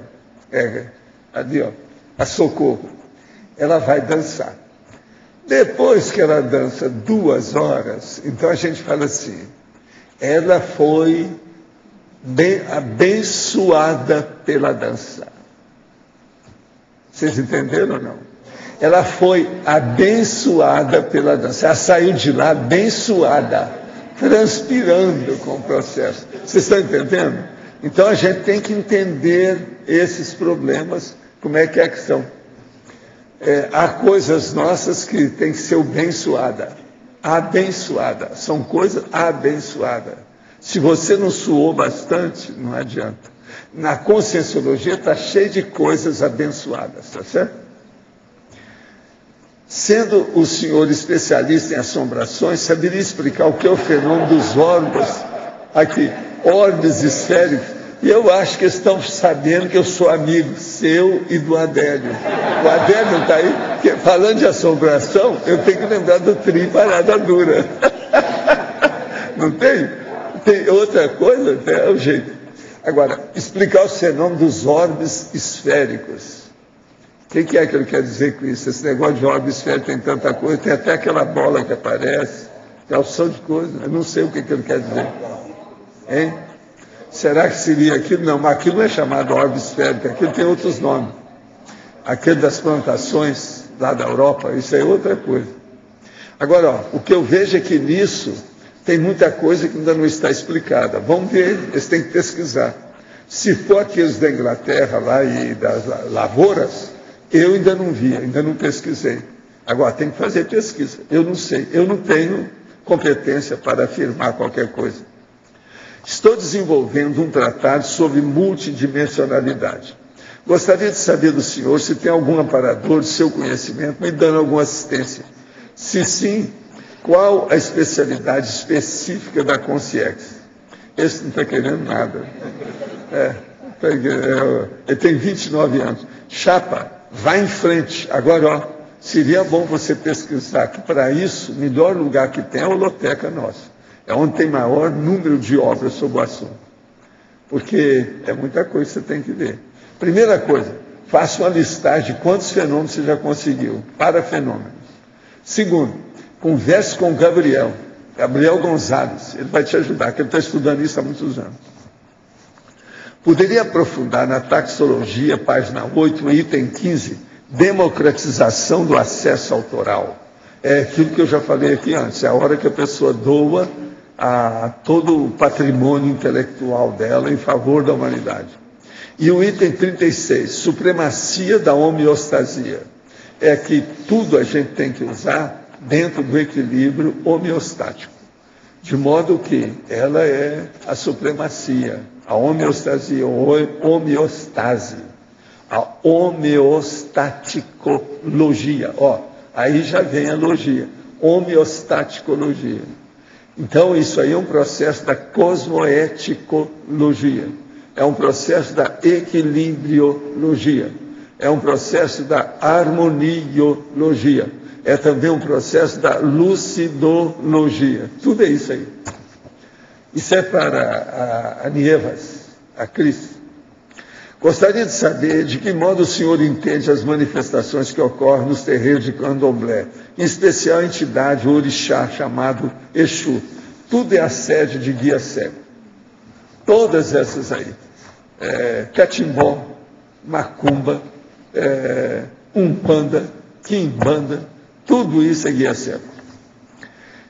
ali, ó, a Socorro. ela vai dançar. Depois que ela dança 2 horas, então a gente fala assim, ela foi bem abençoada pela dança. Vocês entenderam ou não? Ela foi abençoada pela dança. Ela saiu de lá abençoada, transpirando com o processo. Vocês estão entendendo? Então a gente tem que entender esses problemas, como é que são. Há coisas nossas que tem que ser abençoada. Abençoada. São coisas abençoadas. Se você não suou bastante, não adianta. Na Conscienciologia está cheio de coisas abençoadas, tá certo? Sendo o senhor especialista em assombrações, saberia explicar o que é o fenômeno dos orbes, aqui, orbes esféricos. E eu acho que estão sabendo que eu sou amigo seu e do Adélio. O Adélio está aí, porque, falando de assombração, eu tenho que lembrar do Tri Parada Dura. Não tem? Tem outra coisa? É o jeito. Agora, explicar o fenômeno dos orbes esféricos. O que é que ele quer dizer com isso? Esse negócio de orbe esférico tem tanta coisa, tem até aquela bola que aparece, tem uma opção de coisa. Eu não sei o que ele quer dizer. Hein? Será que seria aquilo? Não, mas aquilo não é chamado orbe esférico, aquilo tem outros nomes. Aquele das plantações lá da Europa, isso é outra coisa. Agora, ó, o que eu vejo é que nisso tem muita coisa que ainda não está explicada. Vamos ver, eles têm que pesquisar. Se for aqueles da Inglaterra lá e das lavouras, eu ainda não vi, ainda não pesquisei. Agora, tem que fazer pesquisa. Eu não sei, eu não tenho competência para afirmar qualquer coisa. Estou desenvolvendo um tratado sobre multidimensionalidade. Gostaria de saber do senhor se tem algum amparador de seu conhecimento me dando alguma assistência. Se sim, qual a especialidade específica da Consciex? Esse não está querendo nada. Ele tem 29 anos. Chapa, vai em frente. Agora, ó, seria bom você pesquisar que para isso, o melhor lugar que tem é a holoteca nossa. É onde tem maior número de obras sobre o assunto. Porque é muita coisa que você tem que ver. Primeira coisa, faça uma listagem de quantos fenômenos você já conseguiu, para fenômenos. Segundo, converse com o Gabriel Gonzalez, ele vai te ajudar, que ele está estudando isso há muitos anos. Poderia aprofundar na taxologia, página 8, item 15, democratização do acesso autoral. É aquilo que eu já falei aqui antes, é a hora que a pessoa doa a todo o patrimônio intelectual dela em favor da humanidade. E o item 36, supremacia da homeostasia. É que tudo a gente tem que usar dentro do equilíbrio homeostático. De modo que ela é a supremacia, a homeostasia, homeostase, a homeostaticologia. Aí já vem a logia, homeostaticologia. Então, isso aí é um processo da cosmoeticologia, é um processo da equilibriologia, é um processo da harmoniologia, é também um processo da lucidologia. Tudo é isso aí. Isso é para a Nievas, a Cris. Gostaria de saber de que modo o senhor entende as manifestações que ocorrem nos terreiros de candomblé, em especial a entidade, o orixá, chamado Exu. Tudo é a sede de guia cego. Todas essas aí. Catimbó, Macumba, Umbanda, Quimbanda, tudo isso é guia cego.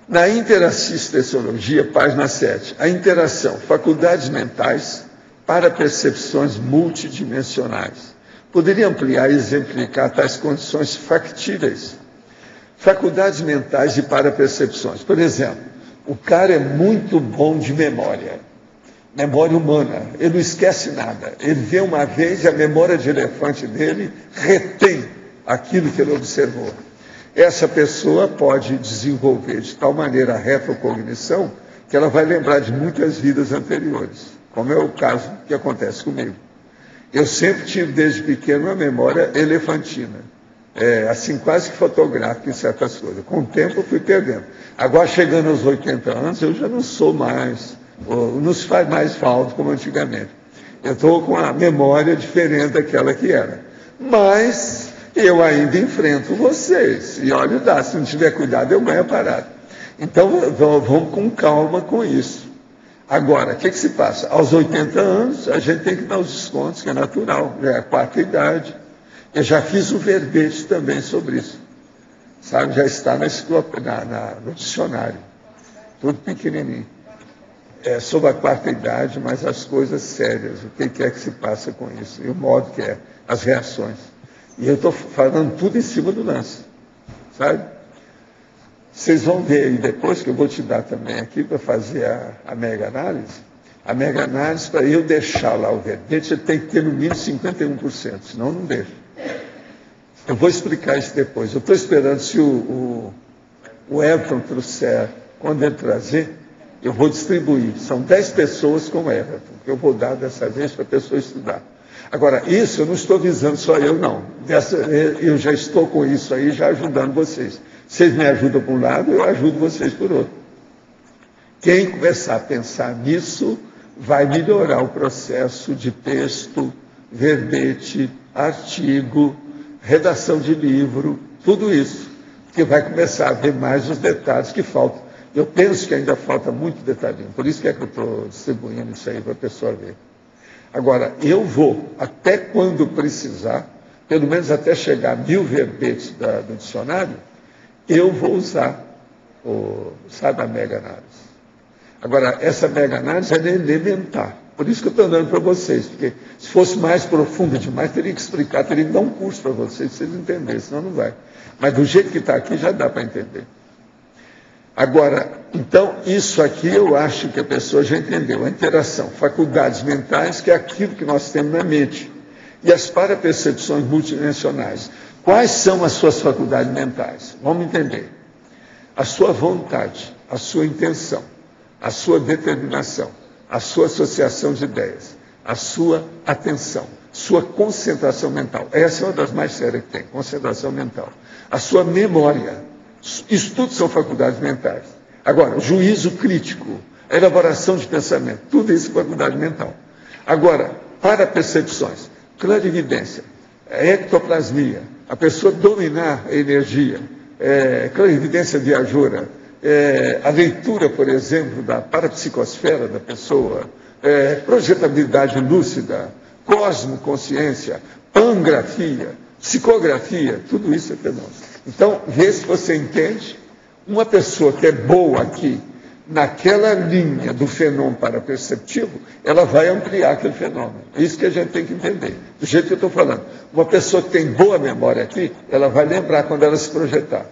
Na interassisteciologia, página 7, a interação, faculdades mentais para percepções multidimensionais. Poderia ampliar e exemplificar tais condições factíveis. Faculdades mentais e para percepções. Por exemplo, o cara é muito bom de memória humana, ele não esquece nada. Ele vê uma vez e a memória de elefante dele retém aquilo que ele observou. Essa pessoa pode desenvolver de tal maneira a retrocognição que ela vai lembrar de muitas vidas anteriores, como é o caso que acontece comigo. Eu sempre tive desde pequeno uma memória elefantina, assim quase que fotográfica em certas coisas. Com o tempo eu fui perdendo. Agora, chegando aos 80 anos, eu já não sou mais, não se faz mais falta como antigamente. Eu estou com a memória diferente daquela que era. Mas eu ainda enfrento vocês. E olha, dá, se não tiver cuidado, eu ganho a parada. Então, vamos com calma com isso. Agora, o que se passa? Aos 80 anos, a gente tem que dar os descontos, que é natural, já é a quarta idade. Eu já fiz um verbete também sobre isso. Sabe, já está no dicionário. Tudo pequenininho. É sobre a quarta idade, mas as coisas sérias, o que é que se passa com isso, e o modo que é, as reações. E eu estou falando tudo em cima do lance, sabe? Vocês vão ver aí depois, que eu vou te dar também aqui para fazer a mega análise. A mega análise, para eu deixar lá o verbete, ele tem que ter no mínimo 51%, senão não deixa. Eu vou explicar isso depois. Eu estou esperando se o Everton trouxer, quando ele trazer, eu vou distribuir. São 10 pessoas com o Everton, que eu vou dar dessa vez para a pessoa estudar. Agora, isso eu não estou visando só eu, não. Eu já estou com isso aí, já ajudando vocês. Vocês me ajudam por um lado, eu ajudo vocês por outro. Quem começar a pensar nisso, vai melhorar o processo de texto, verbete, artigo, redação de livro, tudo isso. Porque vai começar a ver mais os detalhes que faltam. Eu penso que ainda falta muito detalhinho, por isso que é que eu estou distribuindo isso aí para a pessoa ver. Agora, eu vou, até quando precisar, pelo menos até chegar a 1000 verbetes do dicionário, eu vou usar a mega análise. Agora, essa mega análise é elementar, por isso que eu estou dando para vocês, porque se fosse mais profunda demais, teria que explicar, teria que dar um curso para vocês entenderem, senão não vai. Mas do jeito que está aqui, já dá para entender. Agora, então, isso aqui eu acho que a pessoa já entendeu. A interação, faculdades mentais, que é aquilo que nós temos na mente. E as parapercepções multidimensionais. Quais são as suas faculdades mentais? Vamos entender. A sua vontade, a sua intenção, a sua determinação, a sua associação de ideias, a sua atenção, sua concentração mental. Essa é uma das mais sérias que tem, concentração mental. A sua memória. Isso tudo são faculdades mentais. Agora, juízo crítico, a elaboração de pensamento, tudo isso é faculdade mental. Agora, para percepções, clarividência, ectoplasmia, a pessoa dominar a energia, clarividência viajora, a leitura, por exemplo, da parapsicosfera da pessoa, projetabilidade lúcida, cosmoconsciência, pangrafia, psicografia, tudo isso é fenômeno. Então, vê se você entende. Uma pessoa que é boa aqui, naquela linha do fenômeno paraperceptivo, ela vai ampliar aquele fenômeno. É isso que a gente tem que entender. Do jeito que eu estou falando. Uma pessoa que tem boa memória aqui, ela vai lembrar quando ela se projetar.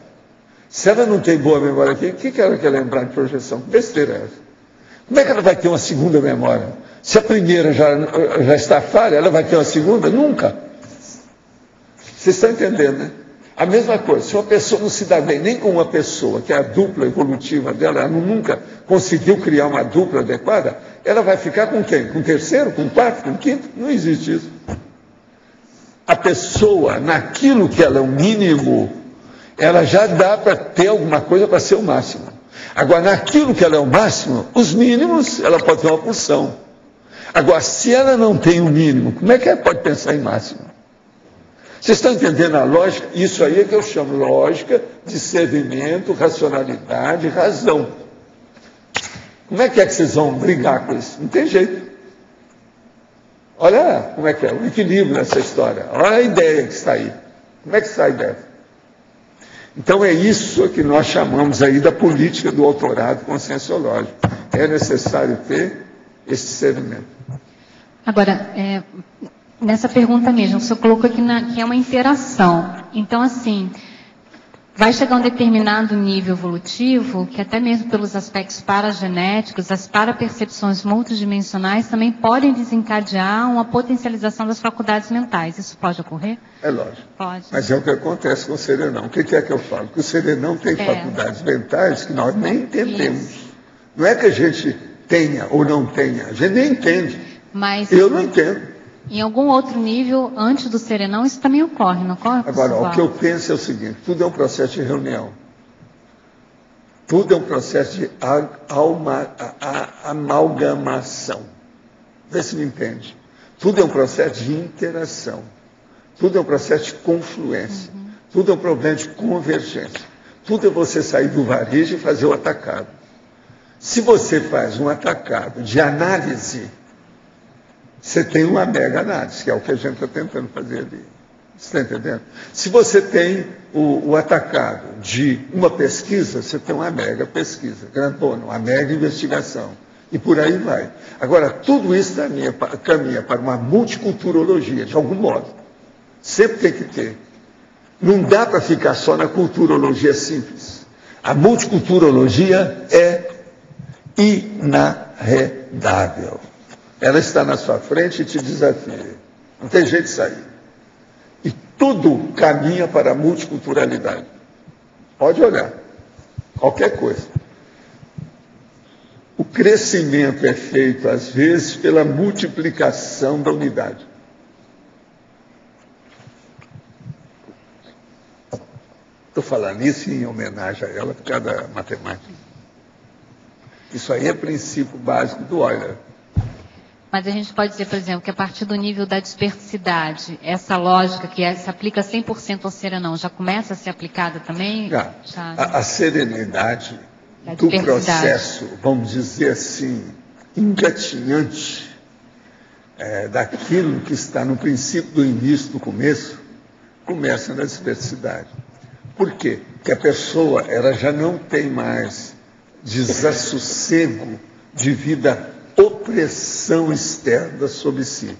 Se ela não tem boa memória aqui, o que ela quer lembrar de projeção? Que besteira é essa? Como é que ela vai ter uma segunda memória? Se a primeira já está falha, ela vai ter uma segunda? Nunca. Vocês estão entendendo, né? A mesma coisa, se uma pessoa não se dá bem nem com uma pessoa, que é a dupla evolutiva dela, ela nunca conseguiu criar uma dupla adequada, ela vai ficar com quem? Com o terceiro, com o quarto, com o quinto? Não existe isso. A pessoa, naquilo que ela é o mínimo, ela já dá para ter alguma coisa para ser o máximo. Agora, naquilo que ela é o máximo, os mínimos, ela pode ter uma porção. Agora, se ela não tem o mínimo, como é que ela pode pensar em máximo? Vocês estão entendendo a lógica? Isso aí é que eu chamo lógica, discernimento, racionalidade, razão. Como é que vocês vão brigar com isso? Não tem jeito. Olha como é que é, o equilíbrio nessa história. Olha a ideia que está aí. Como é que sai dessa? Então é isso que nós chamamos aí da política do autorado conscienciológico. É necessário ter esse discernimento. Agora, nessa pergunta mesmo, o senhor colocou aqui que é uma interação. Então, assim, vai chegar a um determinado nível evolutivo, que até mesmo pelos aspectos paragenéticos, as parapercepções multidimensionais também podem desencadear uma potencialização das faculdades mentais. Isso pode ocorrer? É lógico. Pode. Mas é o que acontece com o serenão. O que é que eu falo? Que o serenão tem faculdades mentais que nós nem entendemos. Isso. Não é que a gente tenha ou não tenha, a gente nem entende. Mas eu não entendo. Em algum outro nível, antes do serenão, isso também ocorre, não ocorre? Agora, o que eu penso é o seguinte, tudo é um processo de reunião. Tudo é um processo de amalgamação. Vê se me entende. Tudo é um processo de interação. Tudo é um processo de confluência. Tudo é um problema de convergência. Tudo é você sair do varejo e fazer o atacado. Se você faz um atacado de análise, você tem uma mega análise, que é o que a gente está tentando fazer ali. Você está entendendo? Se você tem o atacado de uma pesquisa, você tem uma mega pesquisa, grandona, uma mega investigação. E por aí vai. Agora, tudo isso caminha para uma multiculturologia, de algum modo. Sempre tem que ter. Não dá para ficar só na culturologia simples. A multiculturologia é inarredável. Ela está na sua frente e te desafia. Não tem jeito de sair. E tudo caminha para a multiculturalidade. Pode olhar. Qualquer coisa. O crescimento é feito, às vezes, pela multiplicação da unidade. Estou falando isso em homenagem a ela por causa da matemática. Isso aí é princípio básico do Euler. Mas a gente pode dizer, por exemplo, que a partir do nível da dispersidade, essa lógica que se aplica 100% ao serenão, já começa a ser aplicada também? Já. A serenidade do processo, vamos dizer assim, engatinhante, daquilo que está no princípio do início, do começo, começa na dispersidade. Por quê? Porque a pessoa ela já não tem mais desassossego devido à opressão externa sobre si.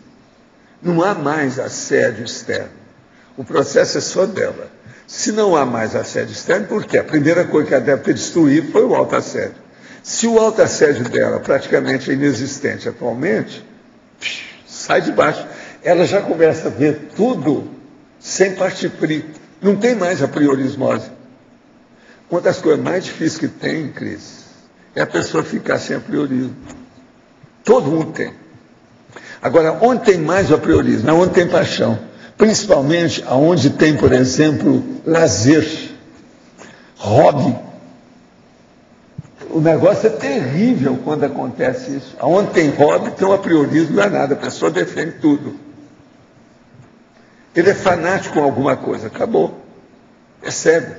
Não há mais assédio externo. O processo é só dela. Se não há mais assédio externo, por quê? A primeira coisa que ela deve ter destruído foi o autoassédio. Se o autoassédio dela praticamente é inexistente atualmente, sai de baixo. Ela já começa a ver tudo sem partir-pri. Não tem mais a priorismose. Uma das coisas mais difíceis que tem, Cris, é a pessoa ficar sem a priorismo. Todo mundo tem. Agora, onde tem mais o apriorismo? É onde tem paixão. Principalmente onde tem, por exemplo, lazer, hobby. O negócio é terrível quando acontece isso. Onde tem hobby, tem um apriorismo danado. A pessoa defende tudo. Ele é fanático com alguma coisa. Acabou. É cego.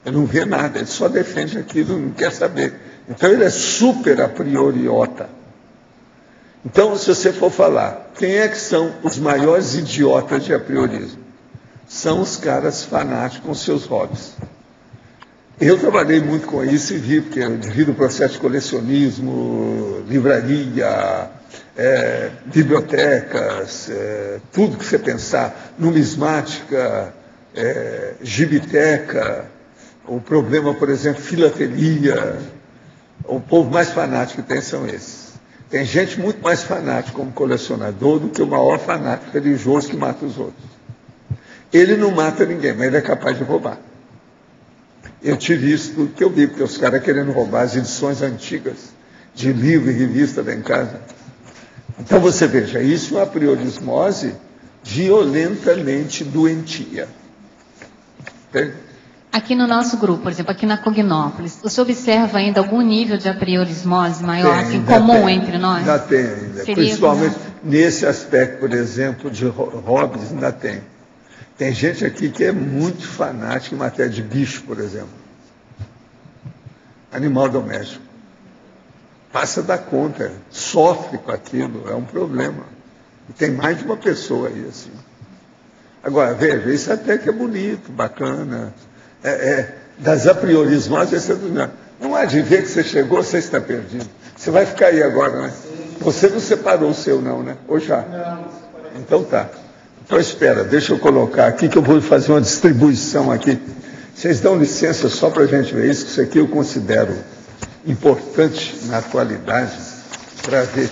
Ele não vê nada. Ele só defende aquilo, não quer saber. Então, ele é super a prioriota. Então, se você for falar, quem é que são os maiores idiotas de apriorismo? São os caras fanáticos com seus hobbies. Eu trabalhei muito com isso e vi, porque devido ao processo de colecionismo, livraria, bibliotecas, tudo que você pensar, numismática, gibiteca, o problema, por exemplo, filatelia, o povo mais fanático que tem são esses. Tem gente muito mais fanática como colecionador do que o maior fanático religioso que mata os outros. Ele não mata ninguém, mas ele é capaz de roubar. Eu tive isso tudo que eu vi, porque os caras querendo roubar as edições antigas de livro e revista lá em casa. Então você veja, isso é uma priorismose violentamente doentia. Entende? Aqui no nosso grupo, por exemplo, aqui na Cognópolis, você observa ainda algum nível de apriorismose maior, assim, comum entre nós? Ainda tem, ainda. Principalmente nesse aspecto, por exemplo, de hobbies, ainda tem. Tem gente aqui que é muito fanática em matéria de bicho, por exemplo. Animal doméstico. Passa da conta, sofre com aquilo, é um problema. E tem mais de uma pessoa aí, assim. Agora, veja, isso até que é bonito, bacana. Das apriorismoses, não há de ver que você chegou, você está perdido. Você vai ficar aí agora, né? Você não separou o seu, não, né? Ou já? Não, então tá. Então espera, deixa eu colocar aqui que eu vou fazer uma distribuição aqui. Vocês dão licença só para a gente ver isso, que isso aqui eu considero importante na atualidade para ver.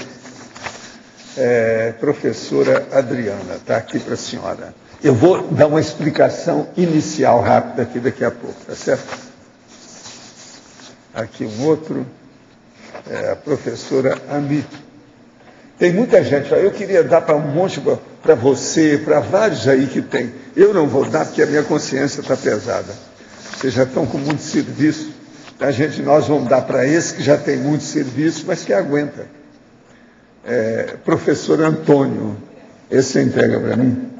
Professora Adriana, está aqui para a senhora. Eu vou dar uma explicação inicial rápida aqui daqui a pouco, tá certo? Aqui um outro, a professora Ami. Tem muita gente, eu queria dar para um monte, para você, para vários aí que tem. Eu não vou dar porque a minha consciência está pesada. Vocês já estão com muito serviço. Nós vamos dar para esse que já tem muito serviço, mas que aguenta. Professor Antônio, esse você entrega para mim.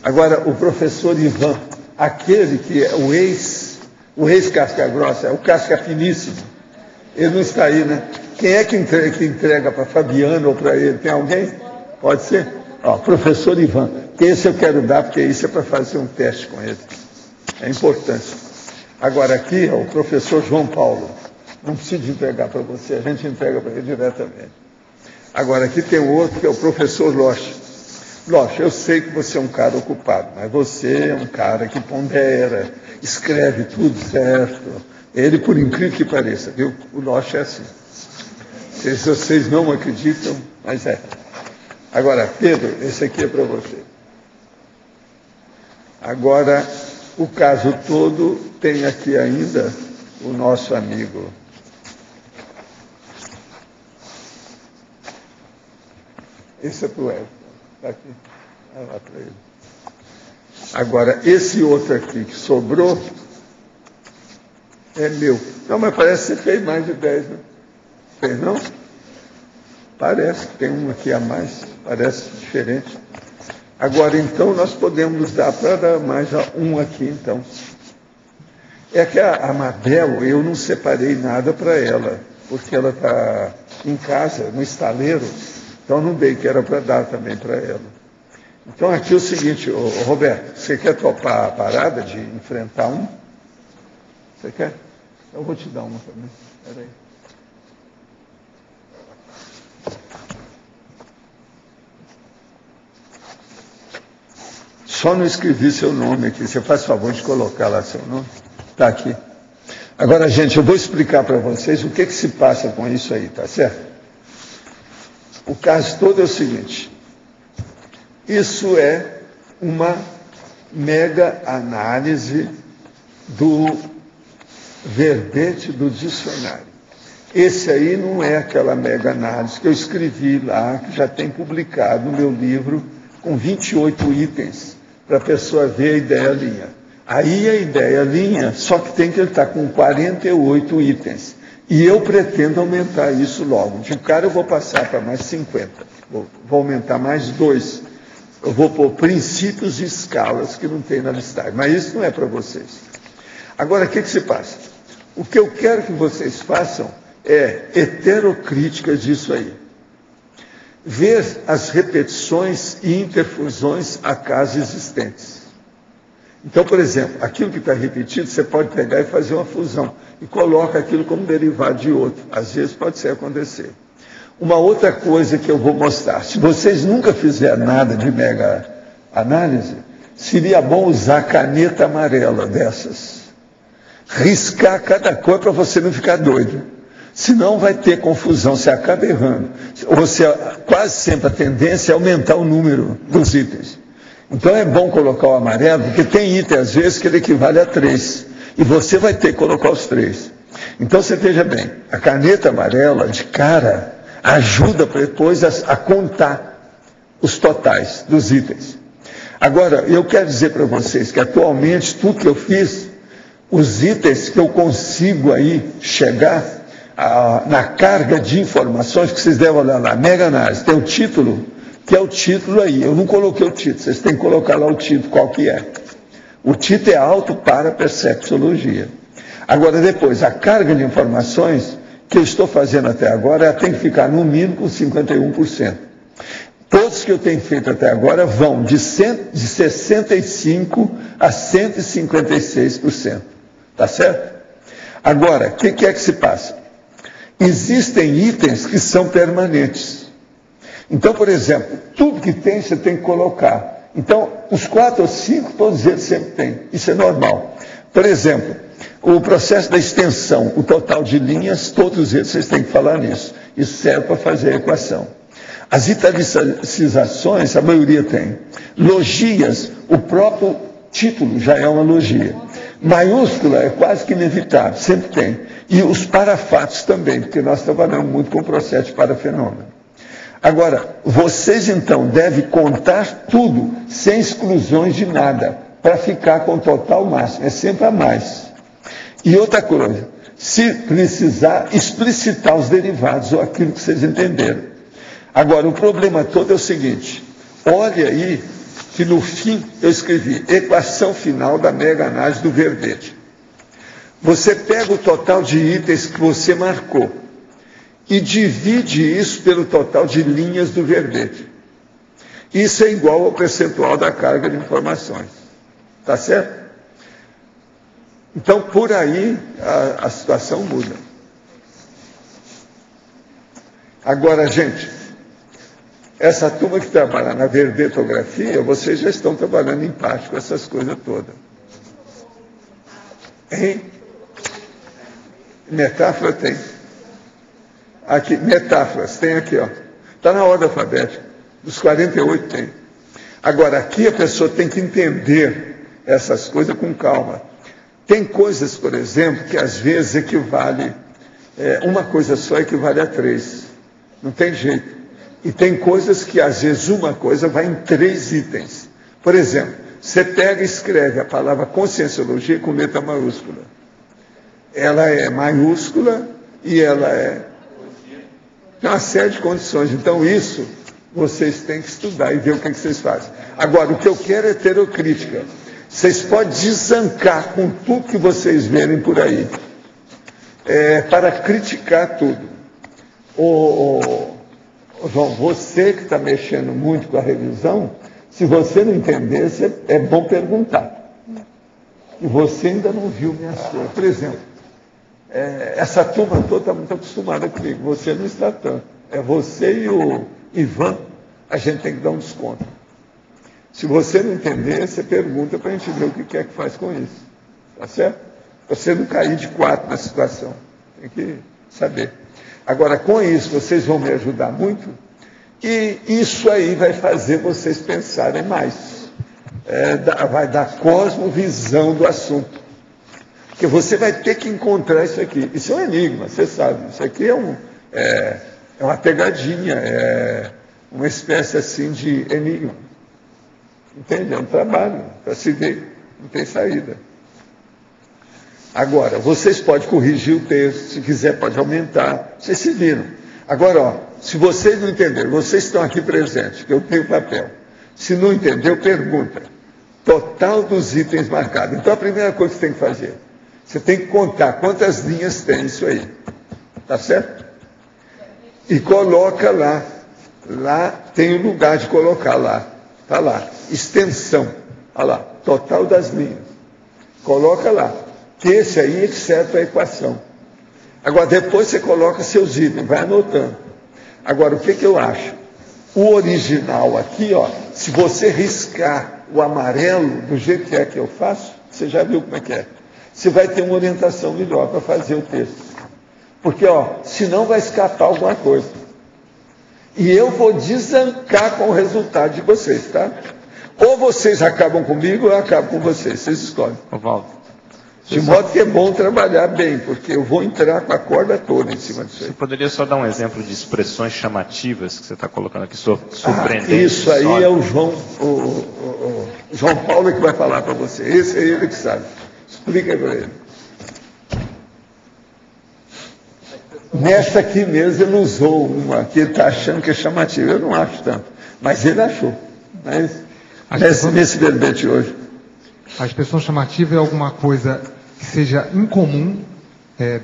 Agora, o professor Ivan, aquele que é o ex casca grossa, é o casca finíssimo, ele não está aí, né? Quem é que entrega para Fabiano ou para ele? Tem alguém? Pode ser? Ó, professor Ivan, esse eu quero dar, porque isso é para fazer um teste com ele. É importante. Agora aqui, ó, o professor João Paulo. Não precisa entregar para você, a gente entrega para ele diretamente. Agora aqui tem outro, que é o professor Loche. Loche, eu sei que você é um cara ocupado, mas você é um cara que pondera, escreve tudo certo. Ele, por incrível que pareça, viu? O Loche é assim. Se vocês não acreditam, mas é. Agora, Pedro, esse aqui é para você. Agora, o caso todo tem aqui ainda o nosso amigo. Esse é para o Elton. Está aqui. Vai lá para ele. Agora, esse outro aqui que sobrou é meu. Não, mas parece que você fez mais de 10, né? Fez não? Parece que tem um aqui a mais. Parece diferente. Agora, então, nós podemos dar para dar mais um aqui, então. É que a Mabel, eu não separei nada para ela, porque ela está em casa, no estaleiro, então não dei, que era para dar também para ela. Então, aqui é o seguinte, Roberto, você quer topar a parada de enfrentar um? Você quer? Eu vou te dar uma também. Espera aí. Só não escrevi seu nome aqui. Você faz favor de colocar lá seu nome? Está aqui. Agora, gente, eu vou explicar para vocês o que se passa com isso aí, tá certo? O caso todo é o seguinte. Isso é uma mega análise do verbete do dicionário. Esse aí não é aquela mega análise que eu escrevi lá, que já tem publicado no meu livro, com 28 itens, para a pessoa ver a ideia linha. Aí a ideia linha, só que tem que ele estar com 48 itens. E eu pretendo aumentar isso logo. De cara eu vou passar para mais 50. Vou aumentar mais 2. Eu vou pôr princípios e escalas que não tem na listagem. Mas isso não é para vocês. Agora, o que se passa? O que eu quero que vocês façam é heterocríticas disso aí. Ver as repetições e interfusões acaso existentes. Então, por exemplo, aquilo que está repetido, você pode pegar e fazer uma fusão e coloca aquilo como derivado de outro. Às vezes pode ser acontecer. Uma outra coisa que eu vou mostrar, se vocês nunca fizeram nada de mega análise, seria bom usar caneta amarela dessas. Riscar cada cor para você não ficar doido. Senão vai ter confusão, você acaba errando. Você, quase sempre a tendência é aumentar o número dos itens. Então é bom colocar o amarelo, porque tem item às vezes que ele equivale a 3. E você vai ter que colocar os 3. Então você veja bem, a caneta amarela de cara ajuda depois a contar os totais dos itens. Agora, eu quero dizer para vocês que atualmente tudo que eu fiz, os itens que eu consigo aí chegar na carga de informações, que vocês devem olhar lá, mega análise, tem o título, que é o título aí. Eu não coloquei o título, vocês têm que colocar lá o título, qual que é. O título é alto para percepciologia. Agora, depois, a carga de informações que eu estou fazendo até agora, ela tem que ficar no mínimo com 51%. Todos que eu tenho feito até agora vão de 65% a 156%. Tá certo? Agora, o que é que se passa? Existem itens que são permanentes. Então, por exemplo, tudo que tem, você tem que colocar. Então, os 4 ou 5, todos eles sempre têm. Isso é normal. Por exemplo, o processo da extensão, o total de linhas, todos eles, vocês têm que falar nisso. Isso serve para fazer a equação. As italicizações, a maioria tem. Logias, o próprio título já é uma logia. Maiúscula é quase que inevitável, sempre tem. E os parafatos também, porque nós trabalhamos muito com o processo de parafenômeno. Agora, vocês então devem contar tudo, sem exclusões de nada, para ficar com o total máximo. É sempre a mais. E outra coisa, se precisar, explicitar os derivados, ou aquilo que vocês entenderam. Agora, o problema todo é o seguinte, olha aí que no fim eu escrevi equação final da mega análise do verbete. Você pega o total de itens que você marcou e divide isso pelo total de linhas do verbete. Isso é igual ao percentual da carga de informações. Tá certo? Então, por aí, a situação muda. Agora, gente, essa turma que trabalha na verbetografia, vocês já estão trabalhando em parte com essas coisas todas. Hein? Metáfora tem. Aqui, metáforas, tem aqui, ó. Está na ordem alfabética. Dos 48 tem. Agora, aqui a pessoa tem que entender essas coisas com calma. Tem coisas, por exemplo, que às vezes equivale, uma coisa só equivale a 3. Não tem jeito. E tem coisas que às vezes uma coisa vai em 3 itens. Por exemplo, você pega e escreve a palavra conscienciologia com letra maiúscula. Ela é maiúscula e ela tem uma série de condições. Então isso vocês têm que estudar e ver o que vocês fazem. Agora, o que eu quero é heterocrítica. Vocês podem desancar com tudo que vocês verem por aí, para criticar tudo. João, você que está mexendo muito com a revisão, se você não entender, é bom perguntar. E você ainda não viu minhas coisas. Por exemplo, essa turma toda está muito acostumada comigo, você não está tanto. É você e o Ivan, a gente tem que dar um desconto. Se você não entender, você pergunta para a gente ver o que é que faz com isso. Tá certo? Para você não cair de 4 na situação. Tem que saber. Agora, com isso, vocês vão me ajudar muito, e isso aí vai fazer vocês pensarem mais. Vai dar cosmovisão do assunto. Porque você vai ter que encontrar isso aqui. Isso é um enigma, você sabe. Isso aqui é uma pegadinha, uma espécie assim de enigma. Entende? É um trabalho para se ver, não tem saída. Agora, vocês podem corrigir o texto, se quiser pode aumentar, vocês se viram. Agora, ó, se vocês não entenderam, vocês estão aqui presentes, que eu tenho papel. Se não entendeu, pergunta. Total dos itens marcados. Então, a primeira coisa que você tem que fazer, você tem que contar quantas linhas tem isso aí. Tá certo? E coloca lá. Lá tem o lugar de colocar lá. Tá lá. Extensão. Olha lá. Total das linhas. Coloca lá. Que esse aí é que serve para a equação. Agora, depois você coloca seus itens, vai anotando. Agora, o que eu acho? O original aqui, ó, se você riscar o amarelo do jeito que eu faço, você já viu como é que é. Você vai ter uma orientação melhor para fazer o texto. Porque, ó, senão vai escapar alguma coisa. E eu vou desancar com o resultado de vocês, tá? Ou vocês acabam comigo, ou eu acabo com vocês. Vocês escolhem. Valdo. De modo que é bom trabalhar bem, porque eu vou entrar com a corda toda em cima disso aí. Você poderia só dar um exemplo de expressões chamativas que você está colocando aqui, surpreendentes? Isso aí é o João Paulo que vai falar para você. Esse é ele que sabe. Explica para ele. Nesta aqui mesmo ele usou uma que ele está achando que é chamativa. Eu não acho tanto, mas ele achou. Mas nesse verbete hoje. A expressão chamativa é alguma coisa que seja incomum,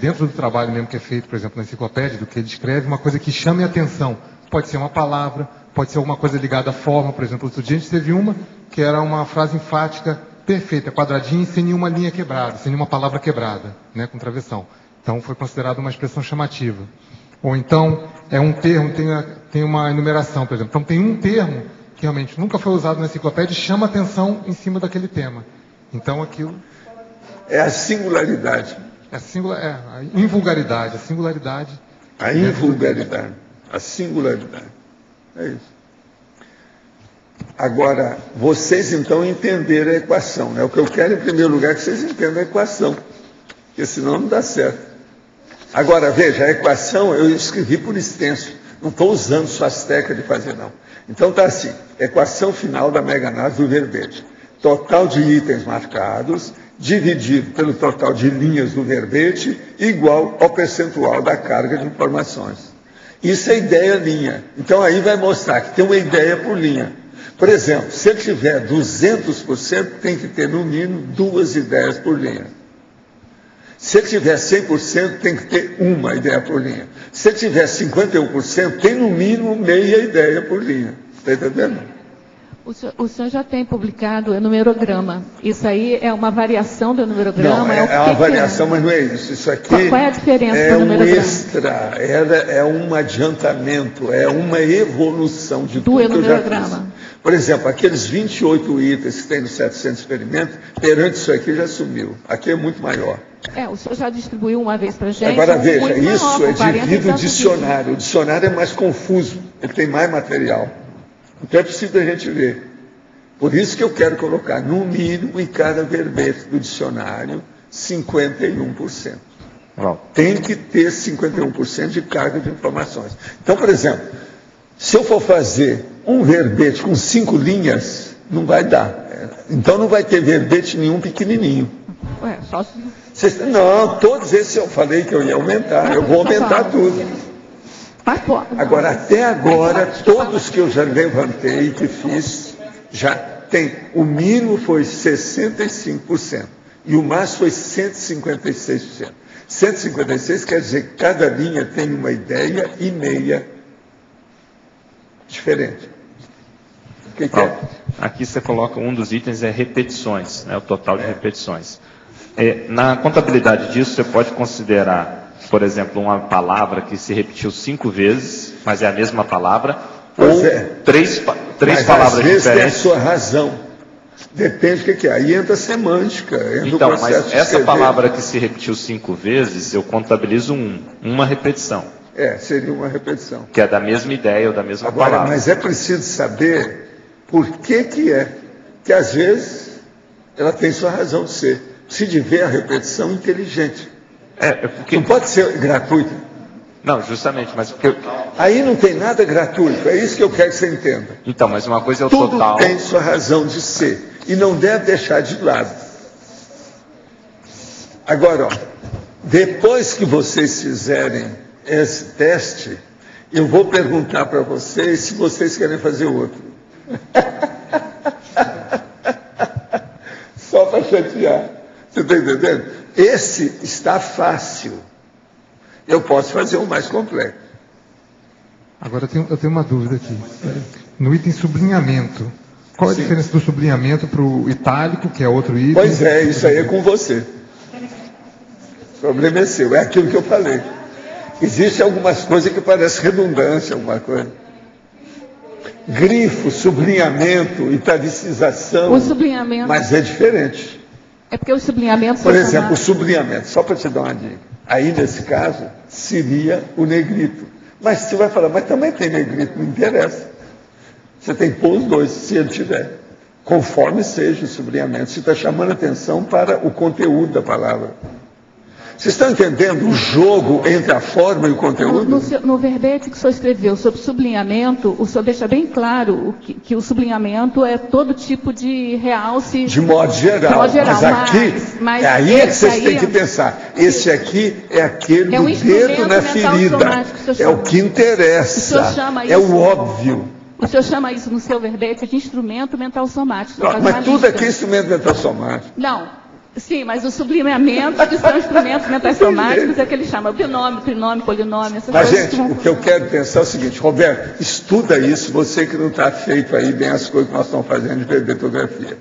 dentro do trabalho mesmo que é feito, por exemplo, na enciclopédia, do que ele escreve, uma coisa que chame a atenção. Pode ser uma palavra, pode ser alguma coisa ligada à forma. Por exemplo, outro dia a gente teve uma que era uma frase enfática perfeita, quadradinha, sem nenhuma linha quebrada, sem nenhuma palavra quebrada, né, com travessão. Então foi considerado uma expressão chamativa. Ou então é um termo, tem uma enumeração, por exemplo. Então tem um termo que realmente nunca foi usado na enciclopédia e chama atenção em cima daquele tema. Então aquilo... É a singularidade. A invulgaridade, a singularidade. A invulgaridade, a singularidade. É isso. Agora, vocês então entenderam a equação, né? O que eu quero em primeiro lugar é que vocês entendam a equação, porque senão não dá certo. Agora, veja, a equação eu escrevi por extenso, não estou usando suas técnicas de fazer, não. Então está assim, equação final da mega análise do verbete. Total de itens marcados, dividido pelo total de linhas do verbete, igual ao percentual da carga de informações. Isso é ideia linha. Então aí vai mostrar que tem uma ideia por linha. Por exemplo, se ele tiver 200%, tem que ter no mínimo 2 ideias por linha. Se ele tiver 100%, tem que ter 1 ideia por linha. Se ele tiver 51%, tem no mínimo meia ideia por linha. Está entendendo? O senhor já tem publicado o numerograma. Isso aí é uma variação do numerograma? Não, é uma variação, mas não é isso. Isso aqui qual é a diferença é do numerograma? Um extra, é um adiantamento, é uma evolução de tudo que eu já fiz. Por exemplo, aqueles 28 itens que tem no 700 experimentos, perante isso aqui já sumiu. Aqui é muito maior. O senhor já distribuiu uma vez para a gente. Agora veja, isso maior, é devido ao dicionário. O dicionário é mais confuso, ele tem mais material. Então é preciso a gente ver. Por isso que eu quero colocar, no mínimo, em cada verbete do dicionário, 51%. Tem que ter 51% de carga de informações. Então, por exemplo, se eu for fazer um verbete com 5 linhas, não vai dar. Então não vai ter verbete nenhum pequenininho. Só se... Não, todos esses eu falei que eu ia aumentar. Eu vou aumentar tudo. Agora, até agora, todos que eu já levantei, que fiz, já tem. O mínimo foi 65%. E o máximo foi 156%. 156 quer dizer que cada linha tem uma ideia e meia diferente. O que é? Aqui você coloca, um dos itens é repetições, né, o total de repetições. Na contabilidade disso, você pode considerar, por exemplo, uma palavra que se repetiu 5 vezes, mas é a mesma palavra, ou três palavras às vezes diferentes. Tem a sua razão. Depende do que é. Aí entra a semântica, entra o processo mas de essa escrever. palavra que se repetiu 5 vezes, eu contabilizo uma repetição. Seria uma repetição. Que é da mesma ideia ou da mesma Agora, palavra. mas é preciso saber por que é. Que às vezes ela tem sua razão de ser. Se tiver a repetição inteligente. Porque... Não pode ser gratuita. Não, justamente, mas porque... Aí não tem nada gratuito, é isso que eu quero que você entenda. Então, mas uma coisa é o Tudo total... Tudo tem sua razão de ser, e não deve deixar de lado. Agora, depois que vocês fizerem esse teste, eu vou perguntar para vocês se vocês querem fazer outro. Só para chatear. Você está entendendo? Esse está fácil. Eu posso fazer um mais complexo. Agora eu tenho uma dúvida aqui. No item sublinhamento, qual é a diferença do sublinhamento para o itálico, que é outro item? Pois é, isso aí é com você. O problema é seu, é aquilo que eu falei. Existem algumas coisas que parecem redundância, alguma coisa. Grifo, sublinhamento, italicização. O sublinhamento. Mas é diferente. É porque o sublinhamento... Por exemplo, o sublinhamento, só para te dar uma dica. Aí, nesse caso, seria o negrito. Mas você vai falar, mas também tem negrito, não interessa. Você tem que pôr os dois, se ele tiver. Conforme seja o sublinhamento. Você está chamando atenção para o conteúdo da palavra. Vocês estão entendendo o jogo entre a forma e o conteúdo? No verbete que o senhor escreveu sobre sublinhamento, o senhor deixa bem claro que o sublinhamento é todo tipo de realce. De modo geral. Mas aqui, é aí que vocês têm que pensar. Esse aqui é aquele do dedo na ferida. É o que interessa. É o óbvio. O senhor chama isso no seu verbete de instrumento mental somático. Mas tudo aqui é instrumento mental somático. Não. Sim, mas os sublinhamentos, que são instrumentos mentais somáticos, é que ele chama binômio, trinômio, polinômio, essas coisas. Mas, gente, o que eu quero pensar é o seguinte, Roberto, estuda isso, você que não está feito aí bem as coisas que nós estamos fazendo de verbetografia.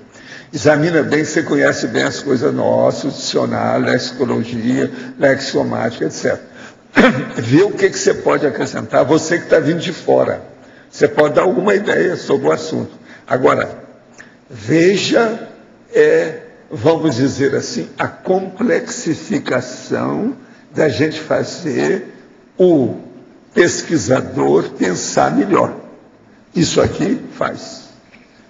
Examina bem se você conhece bem as coisas nossas, o dicionário, lexicologia, lexiomática, etc. Vê o que você pode acrescentar, você que está vindo de fora. Você pode dar alguma ideia sobre o assunto. Agora, veja... vamos dizer assim, a complexificação da gente fazer o pesquisador pensar melhor. Isso aqui faz.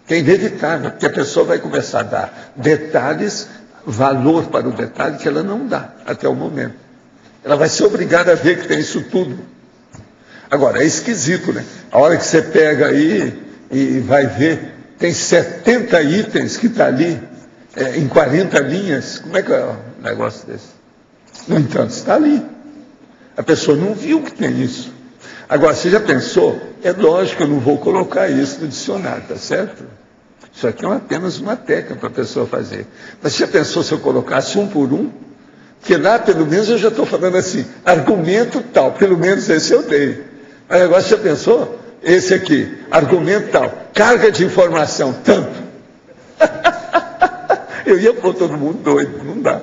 Que é inevitável, porque a pessoa vai começar a dar detalhes, valor para o detalhe que ela não dá até o momento. Ela vai ser obrigada a ver que tem isso tudo. Agora, é esquisito, né? A hora que você pega aí e vai ver, tem 70 itens que está ali, em 40 linhas, como é que é um negócio desse? No entanto, está ali. A pessoa não viu que tem isso. Agora, você já pensou? É lógico que eu não vou colocar isso no dicionário, tá certo? Isso aqui é apenas uma técnica para a pessoa fazer. Mas você já pensou se eu colocasse um por um? Porque lá, pelo menos, eu já estou falando assim, argumento tal, pelo menos esse eu dei. Mas agora você já pensou? Esse aqui, argumento tal, carga de informação, tanto. Eu ia pôr todo mundo doido, não dá.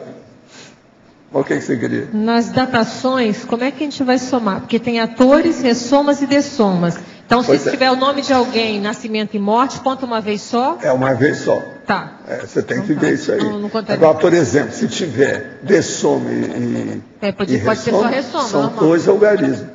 O que você queria? Nas datações, como é que a gente vai somar? Porque tem atores, ressomas e dessomas. Então, se tiver o nome de alguém, nascimento e morte, conta uma vez só? É uma vez só. Tá. Você tem que ver isso aí. Não Agora, por exemplo, se tiver dessoma e pode ser só ressoma. São dois algarismos.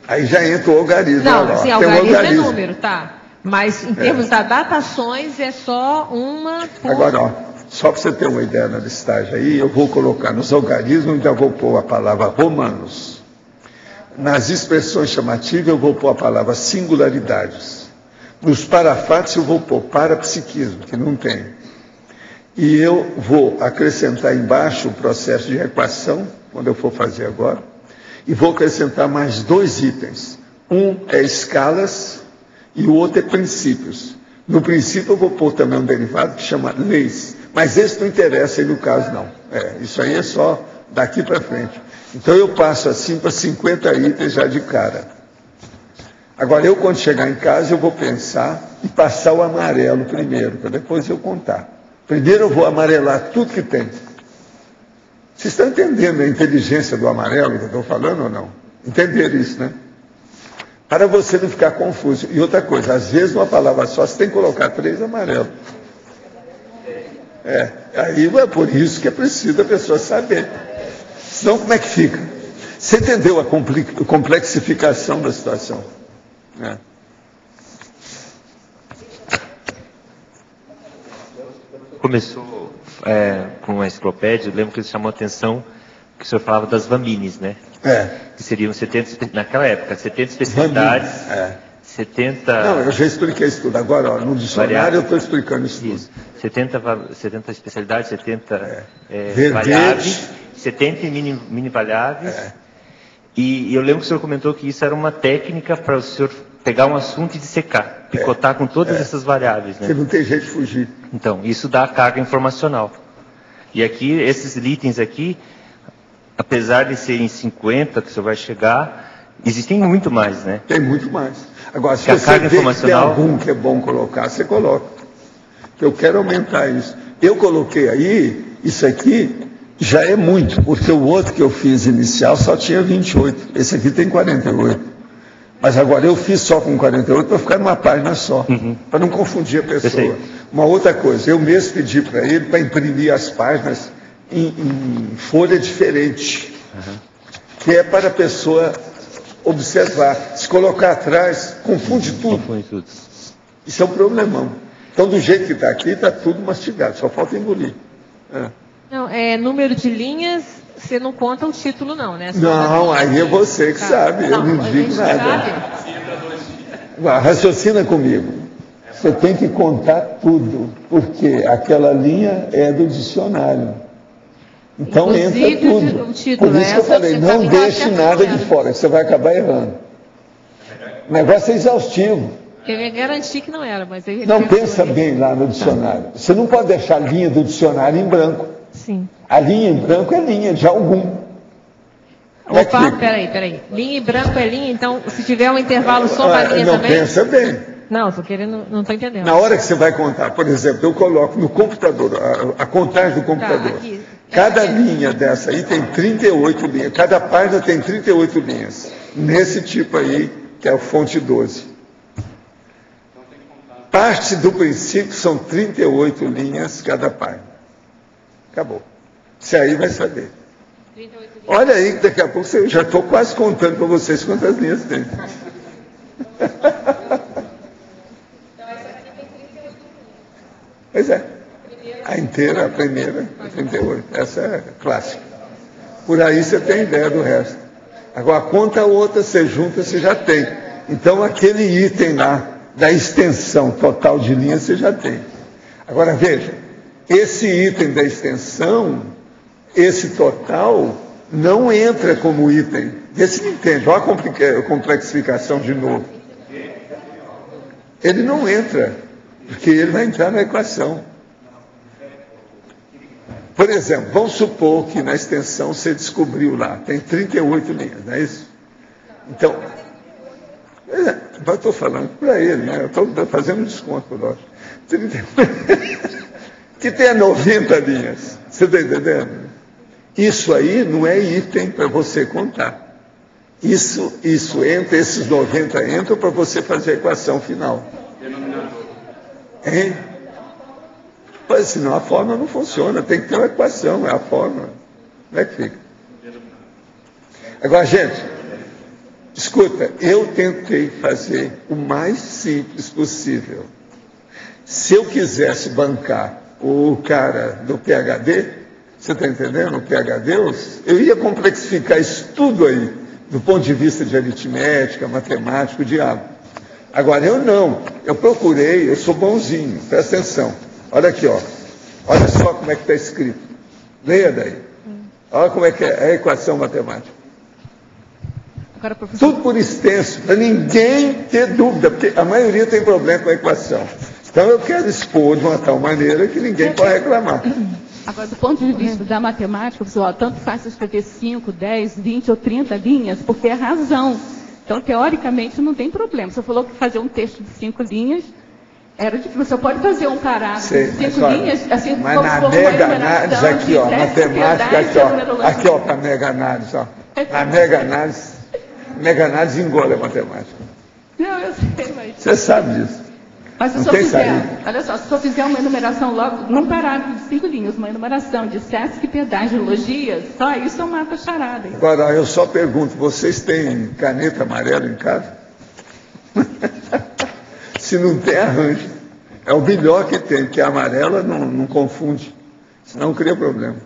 Aí já entra o algarismo. Não, sim, algarismo é número, tá. Mas em termos das datações, é só uma... Agora, ó, só para você ter uma ideia na listagem aí, eu vou colocar nos algarismos, ainda vou pôr a palavra romanos. Nas expressões chamativas, eu vou pôr a palavra singularidades. Nos parafatos, eu vou pôr parapsiquismo, que não tem. E eu vou acrescentar embaixo o processo de equação, quando eu for fazer agora, e vou acrescentar mais 2 itens. Um é escalas e o outro é princípios. No princípio, eu vou pôr também um derivado que chama leis. Mas esse não interessa aí no caso, não. Isso aí é só daqui para frente. Então, eu passo assim para 50 itens já de cara. Agora, eu quando chegar em casa, eu vou pensar e passar o amarelo primeiro, para depois eu contar. Primeiro eu vou amarelar tudo que tem. Vocês estão entendendo a inteligência do amarelo que eu estou falando ou não? Entenderam isso, né? Para você não ficar confuso. E outra coisa, às vezes numa palavra só, você tem que colocar 3 amarelos. Aí é por isso que é preciso a pessoa saber. Senão, como é que fica? Você entendeu a complexificação da situação? Começou com a enciclopédia, eu lembro que ele chamou a atenção que o senhor falava das VAMINES, né? Que seriam 70, naquela época, 70 especialidades, 70... Não, eu já expliquei isso tudo. Agora, ó, no dicionário eu estou explicando isso tudo. 70 especialidades, 70 variáveis, 70 mini variáveis. E eu lembro que o senhor comentou que isso era uma técnica para o senhor pegar um assunto e dissecar, picotar com todas essas variáveis, né? Você não tem jeito de fugir. Então, isso dá carga informacional. E aqui, esses itens aqui, apesar de serem 50 que o senhor vai chegar, existem muito mais, né? Tem muito mais. Agora, se que você vê que tem algum que é bom colocar, você coloca. Eu quero aumentar isso. Eu coloquei aí, isso aqui já é muito, porque o outro que eu fiz inicial só tinha 28. Esse aqui tem 48. Mas agora eu fiz só com 48 para ficar numa página só, para não confundir a pessoa. Uma outra coisa, eu mesmo pedi para ele para imprimir as páginas em folha diferente, que é para a pessoa observar. Se colocar atrás, confunde tudo. Isso é um problemão. Então, do jeito que está aqui, está tudo mastigado, só falta engolir. Não, número de linhas, você não conta o título, não, né? Não, aí é você que sabe, eu não digo nada. Raciocina comigo. Você tem que contar tudo, porque aquela linha é do dicionário. Então entra tudo. Por isso que eu falei, não deixe nada de fora, que você vai acabar errando. O negócio é exaustivo. Eu ia garantir que não era, mas... Não, pensa bem lá no dicionário. Você não pode deixar a linha do dicionário em branco. Sim. A linha em branco é linha de algum. Opa, peraí. Linha em branco é linha, então se tiver um intervalo só uma linha também... Não, pensa bem. Não, estou querendo, não estou entendendo. Na hora que você vai contar, por exemplo, eu coloco no computador, a contagem do computador. Aqui. Cada linha dessa aí tem 38 linhas. Cada página tem 38 linhas. Nesse tipo aí, que é a fonte 12. Parte do princípio são 38 linhas cada página. Acabou. Você aí vai saber. Olha aí, que daqui a pouco eu já estou quase contando para vocês quantas linhas tem. Pois é. A inteira, a primeira, a 38. Essa é clássica. Por aí você tem ideia do resto. Agora, conta a outra, você junta, você já tem. Então, aquele item lá, da extensão total de linha, você já tem. Agora, veja, esse item da extensão, esse total, não entra como item Vê se ele entende. Olha a complexificação de novo. Ele não entra, porque ele vai entrar na equação. Por exemplo, vamos supor que na extensão você descobriu lá, tem 38 linhas, não é isso? Então, eu estou falando para ele, né? Eu estou fazendo um desconto, lógico. Que tenha 90 linhas. Você está entendendo? Isso aí não é item para você contar. Isso entra, esses 90 entram para você fazer a equação final. Hein? Mas senão a fórmula não funciona, tem que ter uma equação, é a fórmula. Como é que fica? Agora, gente, escuta, eu tentei fazer o mais simples possível. Se eu quisesse bancar o cara do PhD, você está entendendo? O PhD, eu ia complexificar isso tudo aí, do ponto de vista de aritmética, matemática, o diabo. Agora, eu não. Eu procurei, eu sou bonzinho, presta atenção. Olha aqui, ó. Olha só como é que está escrito. Leia daí. Olha como é que é a equação matemática. Agora, professor... Tudo por extenso, para ninguém ter dúvida, porque a maioria tem problema com a equação. Então eu quero expor de uma tal maneira que ninguém pode reclamar. Agora, do ponto de vista da matemática, pessoal, tanto faz escrever 5, 10, 20 ou 30 linhas, porque é razão. Então, teoricamente, não tem problema. Você falou que fazer um texto de 5 linhas era difícil. Você pode fazer um parágrafo de 5 linhas, assim, mas na mega análise, aqui, ó, matemática, aqui, ó, para a mega análise, ó. Na mega análise engole a matemática. Não, eu sei, mas... Você sabe disso. Mas se o senhor fizer, olha só, se o senhor fizer uma enumeração logo, num parágrafo de 5 linhas, uma enumeração de Sesc, pedágio, logias, só isso eu mato a charada. Agora, eu só pergunto, vocês têm caneta amarela em casa? Se não tem, arranje. É o melhor que tem, porque a amarela não confunde, senão cria problema.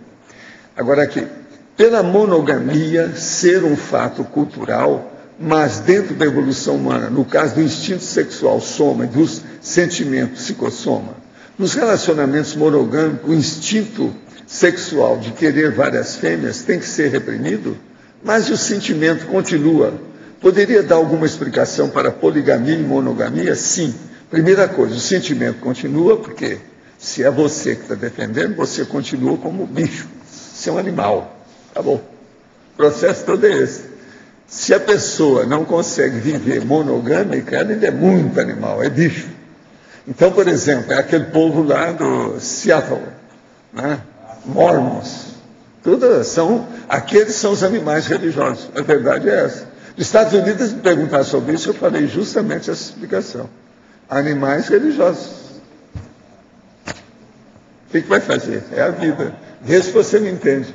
Agora aqui, pela monogamia ser um fato cultural, mas dentro da evolução humana, no caso do instinto sexual soma e dos sentimentos psicossoma, nos relacionamentos monogâmicos, o instinto sexual de querer várias fêmeas tem que ser reprimido, mas o sentimento continua. Poderia dar alguma explicação para poligamia e monogamia? Sim. Primeira coisa, o sentimento continua, porque se é você que está defendendo, você continua como bicho, você é um animal. Tá bom. O processo todo é esse. Se a pessoa não consegue viver monogâmica, ela ainda é muito animal, é bicho. Então, por exemplo, é aquele povo lá do Seattle, né? Mormons. Aqueles são os animais religiosos. A verdade é essa. Nos Estados Unidos, me perguntar sobre isso, eu falei justamente essa explicação. Animais religiosos. O que vai fazer? É a vida. Vê se você me entende.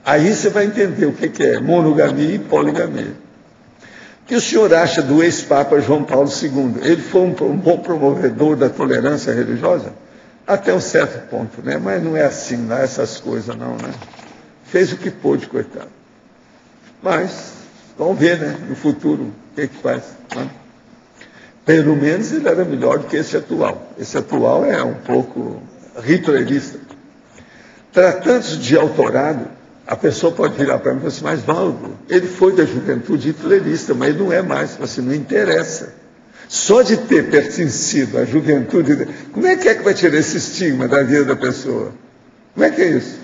Aí você vai entender o que é monogamia e poligamia. O que o senhor acha do ex-papa João Paulo II? Ele foi um bom promovedor da tolerância religiosa? Até um certo ponto, né? Mas não é assim, lá essas coisas não, né? Fez o que pôde, coitado. Mas, vamos ver, né? No futuro, o que faz, né? Pelo menos ele era melhor do que esse atual. Esse atual é um pouco hitlerista. Tratando-se de autorado, a pessoa pode virar para mim e falar assim, mas Valdo, ele foi da juventude hitlerista, mas ele não é mais, assim, não interessa. Só de ter pertencido à juventude, como é que vai tirar esse estigma da vida da pessoa? Como é que é isso?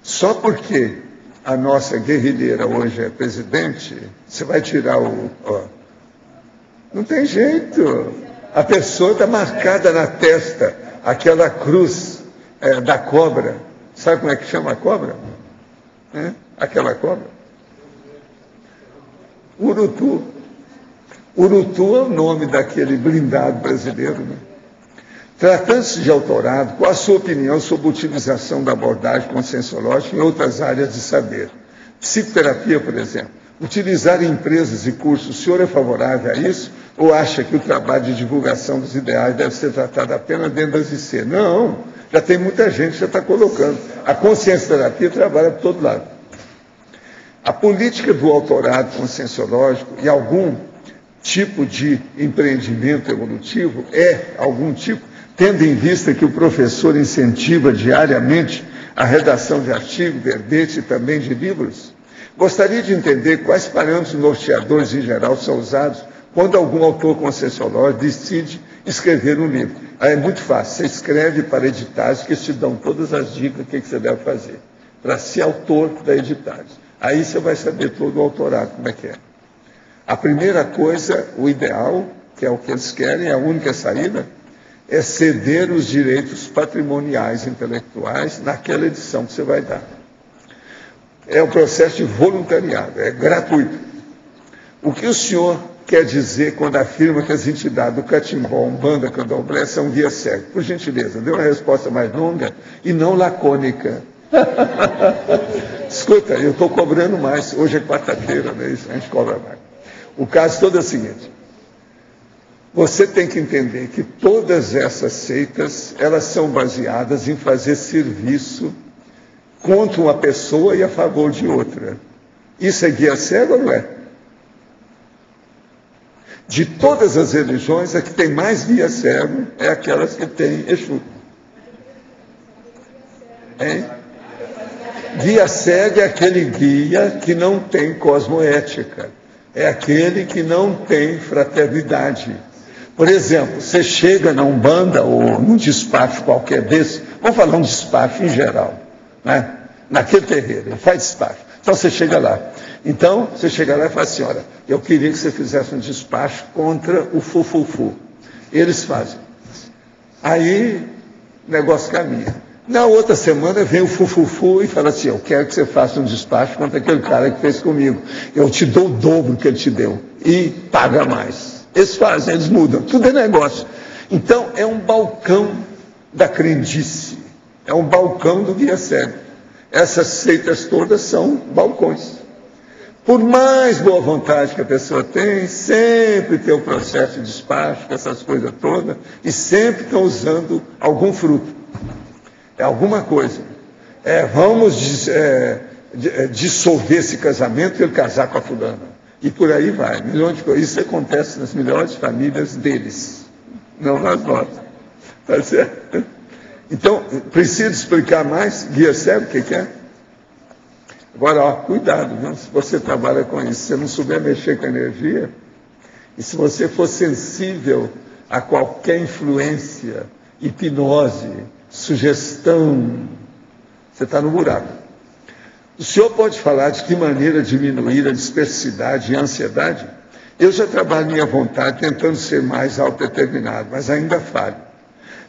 Só porque a nossa guerrilheira hoje é presidente, você vai tirar não tem jeito. A pessoa está marcada na testa, aquela cruz da cobra. Sabe como é que chama a cobra? Aquela cobra? Urutu. Urutu é o nome daquele blindado brasileiro, né? Tratando-se de autorado, qual a sua opinião sobre a utilização da abordagem conscienciológica em outras áreas de saber? Psicoterapia, por exemplo. Utilizar em empresas e cursos, o senhor é favorável a isso? Ou acha que o trabalho de divulgação dos ideais deve ser tratado apenas dentro das IC? Não, já tem muita gente que já está colocando. A consciencioterapia trabalha por todo lado. A política do autorado conscienciológico e algum tipo de empreendimento evolutivo tendo em vista que o professor incentiva diariamente a redação de artigos, verbetes e também de livros, Gostaria de entender quais parâmetros norteadores em geral são usados quando algum autor conscienciológico decide escrever um livro. Aí é muito fácil, você escreve para editais que te dão todas as dicas do que você deve fazer, para ser autor da editais. Aí você vai saber todo o autorado, como é que é. A primeira coisa, o ideal, que é o que eles querem, a única saída, é ceder os direitos patrimoniais intelectuais naquela edição que você vai dar. É um processo de voluntariado, é gratuito. O que o senhor quer dizer quando afirma que as entidades do Catimbó, Umbanda, Candomblé são guia cego? Por gentileza, dê uma resposta mais longa e não lacônica. Escuta, eu estou cobrando mais. Hoje é quarta-feira, né? A gente cobra mais. O caso todo é o seguinte. Você tem que entender que todas essas seitas, elas são baseadas em fazer serviço contra uma pessoa e a favor de outra. Isso é guia cego ou não é? De todas as religiões, a que tem mais guia cego é aquelas que têm Exu. Hein? Guia cego é aquele guia que não tem cosmoética. É aquele que não tem fraternidade. Por exemplo, você chega na Umbanda ou num despacho qualquer desse, vamos falar um despacho em geral, né? Naquele terreiro, ele faz despacho. Então você chega lá. Então, você chega lá e fala assim, olha, eu queria que você fizesse um despacho contra o fufufu. Eles fazem. Aí, o negócio caminha. Na outra semana vem o fufufu e fala assim, eu quero que você faça um despacho contra aquele cara que fez comigo. Eu te dou o dobro que ele te deu. E paga mais. Eles fazem, eles mudam. Tudo é negócio. Então, é um balcão da crendice. É um balcão do guia cego. Essas seitas todas são balcões. Por mais boa vontade que a pessoa tem, sempre tem o processo de despacho, essas coisas todas, e sempre estão usando algum fruto. É alguma coisa. Vamos dissolver esse casamento e ele casar com a fulana. E por aí vai. Milhões de coisas. Isso acontece nas melhores famílias deles, não nas nossas. Tá certo? Então, preciso explicar mais? Guia cego, o que é? Agora, ó, cuidado, viu? Se você trabalha com isso, se você não souber mexer com a energia, e se você for sensível a qualquer influência, hipnose, sugestão, você está no buraco. O senhor pode falar de que maneira diminuir a dispersidade e a ansiedade? Eu já trabalho minha vontade tentando ser mais autodeterminado, mas ainda falho.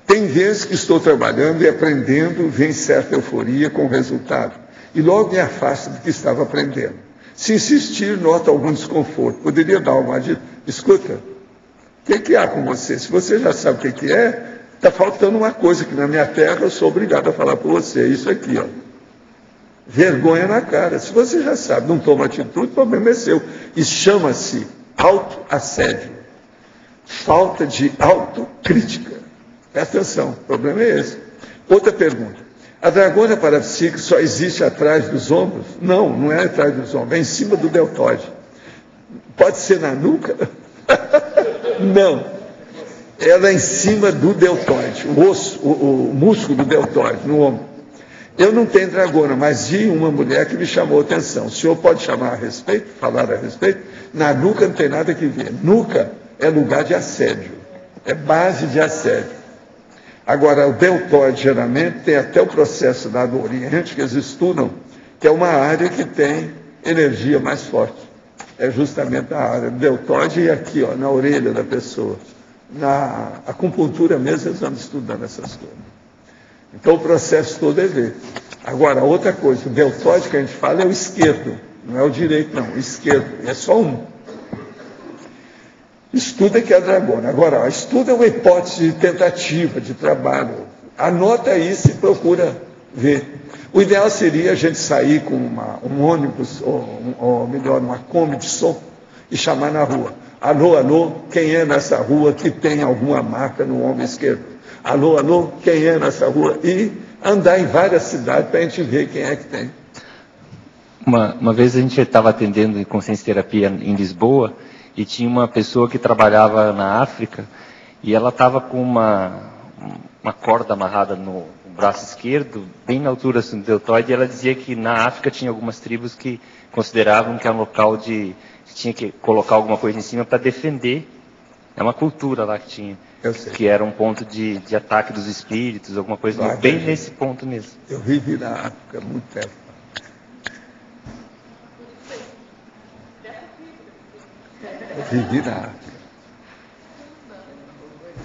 Tem vezes que estou trabalhando e aprendendo, vem certa euforia com o resultado. E logo me afasta do que estava aprendendo. Se insistir, noto algum desconforto. Poderia dar uma dica? Escuta, o que há com você? Se você já sabe o que é, está faltando uma coisa que na minha terra eu sou obrigado a falar para você. Isso aqui, ó. Vergonha na cara. Se você já sabe, não toma atitude, o problema é seu. Isso chama-se autoassédio. Falta de autocrítica. Presta atenção, o problema é esse. Outra pergunta. A dragona parapsíquica só existe atrás dos ombros? Não, não é atrás dos ombros, é em cima do deltóide. Pode ser na nuca? Não. Ela é em cima do deltóide, o osso, o músculo do deltóide, no ombro. Eu não tenho dragona, mas vi uma mulher que me chamou a atenção. O senhor pode chamar a respeito, falar a respeito? Na nuca não tem nada que ver. Nuca é lugar de assédio, é base de assédio. Agora, o deltóide, geralmente, tem até o processo lá do Oriente, que eles estudam, que é uma área que tem energia mais forte. É justamente a área do deltóide e aqui, ó, na orelha da pessoa. Na acupuntura mesmo, eles andam estudando essas coisas. Então, o processo todo é ver. Agora, outra coisa, o deltóide que a gente fala é o esquerdo, não é o direito, não, o esquerdo, é só um. Estuda que é a dragona. Agora, estuda é uma hipótese de tentativa, de trabalho. Anota isso e procura ver. O ideal seria a gente sair com um ônibus, ou melhor, uma Kombi de som, e chamar na rua. Alô, alô, quem é nessa rua que tem alguma marca no ombro esquerdo? Alô, alô, quem é nessa rua? E andar em várias cidades para a gente ver quem é que tem. Uma vez a gente estava atendendo em consciência terapia em Lisboa, e tinha uma pessoa que trabalhava na África, e ela estava com uma corda amarrada no braço esquerdo, bem na altura assim, do deltoide, e ela dizia que na África tinha algumas tribos que consideravam que era um local de... tinha que colocar alguma coisa em cima para defender. É uma cultura lá que tinha. Que era um ponto de ataque dos espíritos, alguma coisa bem nesse ponto mesmo. Eu vivi na África muito tempo. Eu vivi na África.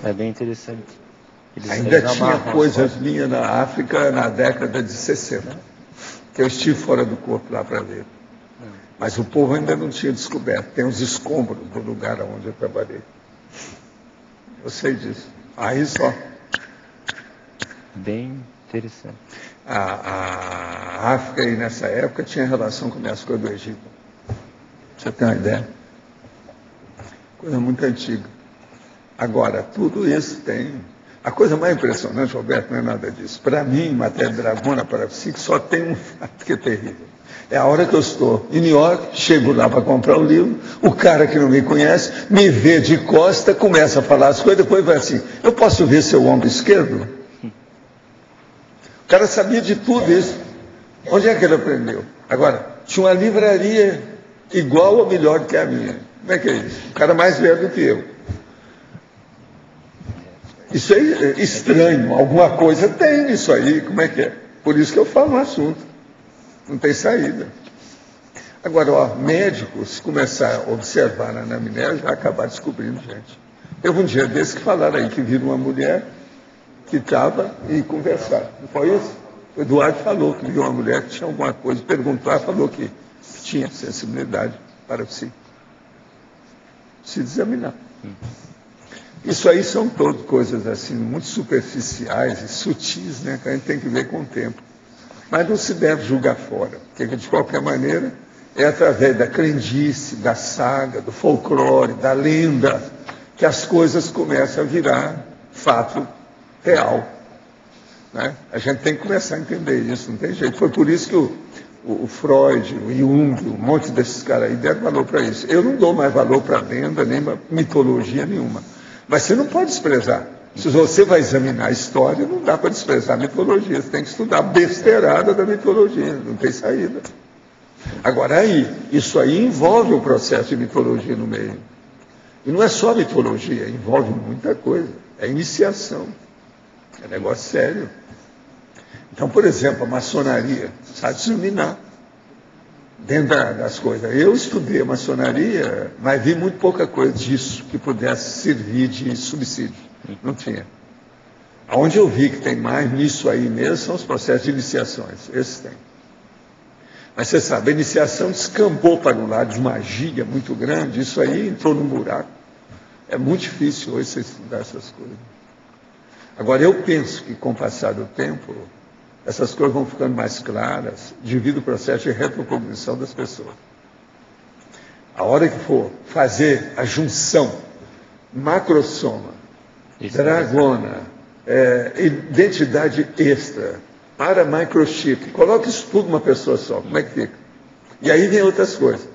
É bem interessante. Ainda tinha coisas minhas na África na década de 60, que eu estive fora do corpo lá para ver. Mas o povo ainda não tinha descoberto. Tem os escombros do lugar onde eu trabalhei. Eu sei disso. Aí só. Bem interessante. A África aí nessa época tinha relação com as coisas do Egito. Você tem uma ideia? Coisa muito antiga. Agora, tudo isso tem... A coisa mais impressionante, Roberto, não é nada disso. Para mim, matéria dragona parapsíquica, só tem um fato que é terrível. É a hora que eu estou em New York, chego lá para comprar o livro, o cara que não me conhece, me vê de costa, começa a falar as coisas, depois vai assim, eu posso ver seu ombro esquerdo? O cara sabia de tudo isso. Onde é que ele aprendeu? Agora, tinha uma livraria igual ou melhor que a minha. Como é que é isso? O cara mais velho do que eu. Isso é estranho, alguma coisa tem nisso aí, como é que é? Por isso que eu falo no assunto. Não tem saída. Agora, ó, médicos, se começar a observar na anamnese, vai acabar descobrindo gente. Teve um dia desse que falaram aí que viram uma mulher que estava e conversaram. Não foi isso? O Eduardo falou que viu uma mulher que tinha alguma coisa, perguntou, ela falou que tinha sensibilidade para se examinar. Isso aí são todas coisas assim, muito superficiais e sutis, né, que a gente tem que ver com o tempo. Mas não se deve julgar fora, porque de qualquer maneira é através da crendice, da saga, do folclore, da lenda, que as coisas começam a virar fato real. Né? A gente tem que começar a entender isso, não tem jeito. Foi por isso que o Freud, o Jung, um monte desses caras aí deram valor para isso. Eu não dou mais valor para lenda, nem para mitologia nenhuma. Mas você não pode desprezar. Se você vai examinar a história, não dá para desprezar a mitologia. Você tem que estudar a besteirada da mitologia, não tem saída. Agora aí, isso aí envolve o processo de mitologia no meio. E não é só mitologia, envolve muita coisa. É iniciação. É negócio sério. Então, por exemplo, a maçonaria sabe examinar dentro das coisas. Eu estudei a maçonaria, mas vi muito pouca coisa disso que pudesse servir de subsídio. Não tinha. Onde eu vi que tem mais nisso aí mesmo são os processos de iniciações. Esses tem. Mas você sabe, a iniciação descambou para um lado de magia muito grande, isso aí entrou num buraco. É muito difícil hoje você estudar essas coisas. Agora, eu penso que com o passar do tempo, essas coisas vão ficando mais claras devido ao processo de retrocognição das pessoas. A hora que for fazer a junção macrosoma, dragona, identidade extra, para microchip, coloca isso tudo numa pessoa só, como é que fica? E aí vem outras coisas.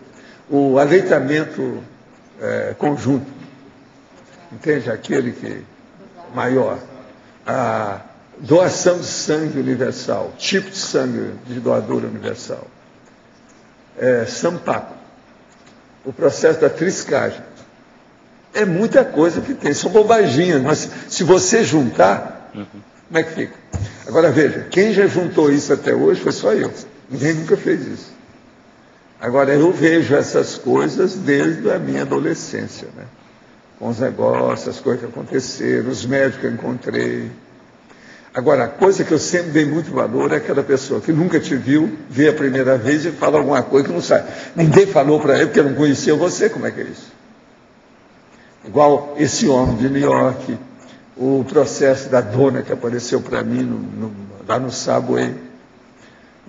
O aleitamento conjunto, entende? Aquele que maior. A doação de sangue universal, tipo de sangue de doadora universal. Sampaco. O processo da triscagem. É muita coisa que tem, são bobaginhas, mas se você juntar, como é que fica? Agora veja, quem já juntou isso até hoje foi só eu. Ninguém nunca fez isso. Agora eu vejo essas coisas desde a minha adolescência, né? Com os negócios, as coisas que aconteceram, os médicos que eu encontrei. Agora, a coisa que eu sempre dei muito valor é aquela pessoa que nunca te viu, vê a primeira vez e fala alguma coisa que não sabe. Ninguém falou para ele porque não conhecia você, como é que é isso? Igual esse homem de New York, o processo da dona que apareceu para mim lá no Subway,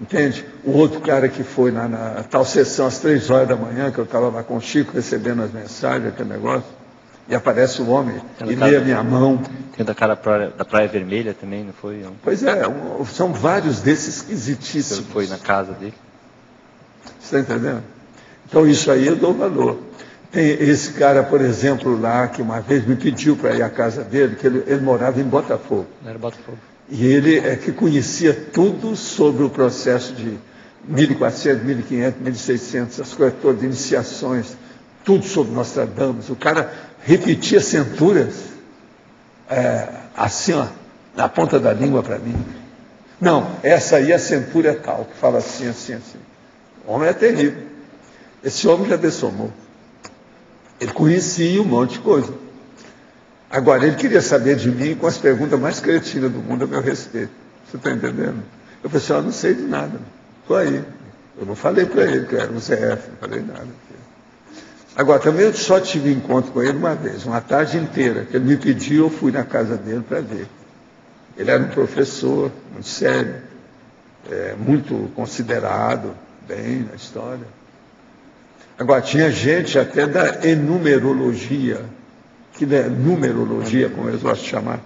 entende? O outro cara que foi na tal sessão às 3 horas da manhã, que eu estava lá com o Chico recebendo as mensagens, aquele negócio, e aparece o homem e lê a minha mão. Tem da cara da Praia Vermelha também, não foi? Pois é, são vários desses esquisitíssimos. Você foi na casa dele? Você está entendendo? Então isso aí eu dou valor. Tem esse cara, por exemplo, lá, que uma vez me pediu para ir à casa dele, que ele morava em Botafogo. Não era Botafogo. E ele é que conhecia tudo sobre o processo de 1400, 1500, 1600, as coisas todas, iniciações, tudo sobre Nostradamus. O cara repetia centuras, assim, ó, na ponta da língua para mim. Não, essa aí a centura é tal, que fala assim, assim, assim. O homem é terrível. Esse homem já dessomou. Ele conhecia um monte de coisa. Agora, ele queria saber de mim com as perguntas mais cretinas do mundo a meu respeito. Você está entendendo? Eu falei assim, eu não sei de nada. Estou aí. Eu não falei para ele que eu era um ZF, não falei nada. Agora, também eu só tive encontro com ele uma vez, uma tarde inteira, que ele me pediu, eu fui na casa dele para ver. Ele era um professor, muito sério, muito considerado, bem na história. Agora, tinha gente até da enumerologia, que é numerologia, como eles gostam de chamar,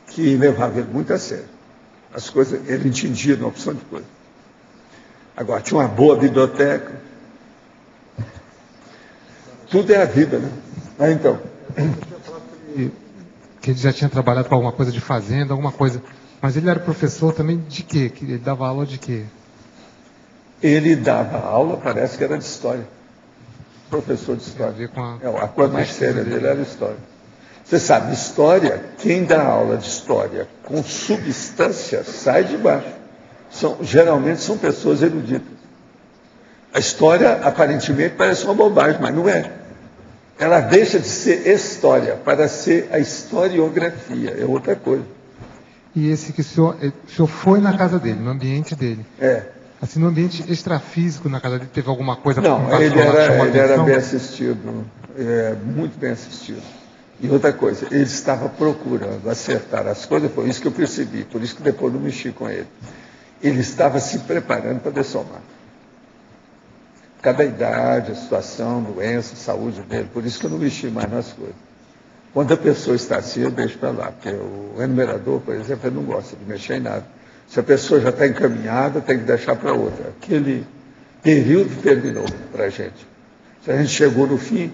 que levava ele muito a sério. As coisas, ele entendia uma opção de coisa. Agora, tinha uma boa biblioteca. Tudo é a vida, né? Mas então... Que ele já tinha trabalhado com alguma coisa de fazenda, alguma coisa... Mas ele era professor também de quê? Ele dava aula de quê? Ele dava aula, parece que era de história. Professor de história. A coisa mais séria dele era história. Você sabe, história, quem dá aula de história com substância sai de baixo. Geralmente são pessoas eruditas. A história, aparentemente, parece uma bobagem, mas não é. Ela deixa de ser história para ser a historiografia, é outra coisa. E esse que o senhor foi na casa dele, no ambiente dele? Assim, no ambiente extrafísico na casa dele, teve alguma coisa... Não, ele era bem assistido, muito bem assistido. E outra coisa, ele estava procurando acertar as coisas, foi isso que eu percebi, por isso que depois não mexi com ele. Ele estava se preparando para dessomar. Cada idade, a situação, doença, saúde dele, por isso que eu não mexi mais nas coisas. Quando a pessoa está assim, eu deixo para lá, porque o enumerador, por exemplo, ele não gosta de mexer em nada. Se a pessoa já está encaminhada, tem que deixar para outra. Aquele período terminou para a gente. Se a gente chegou no fim,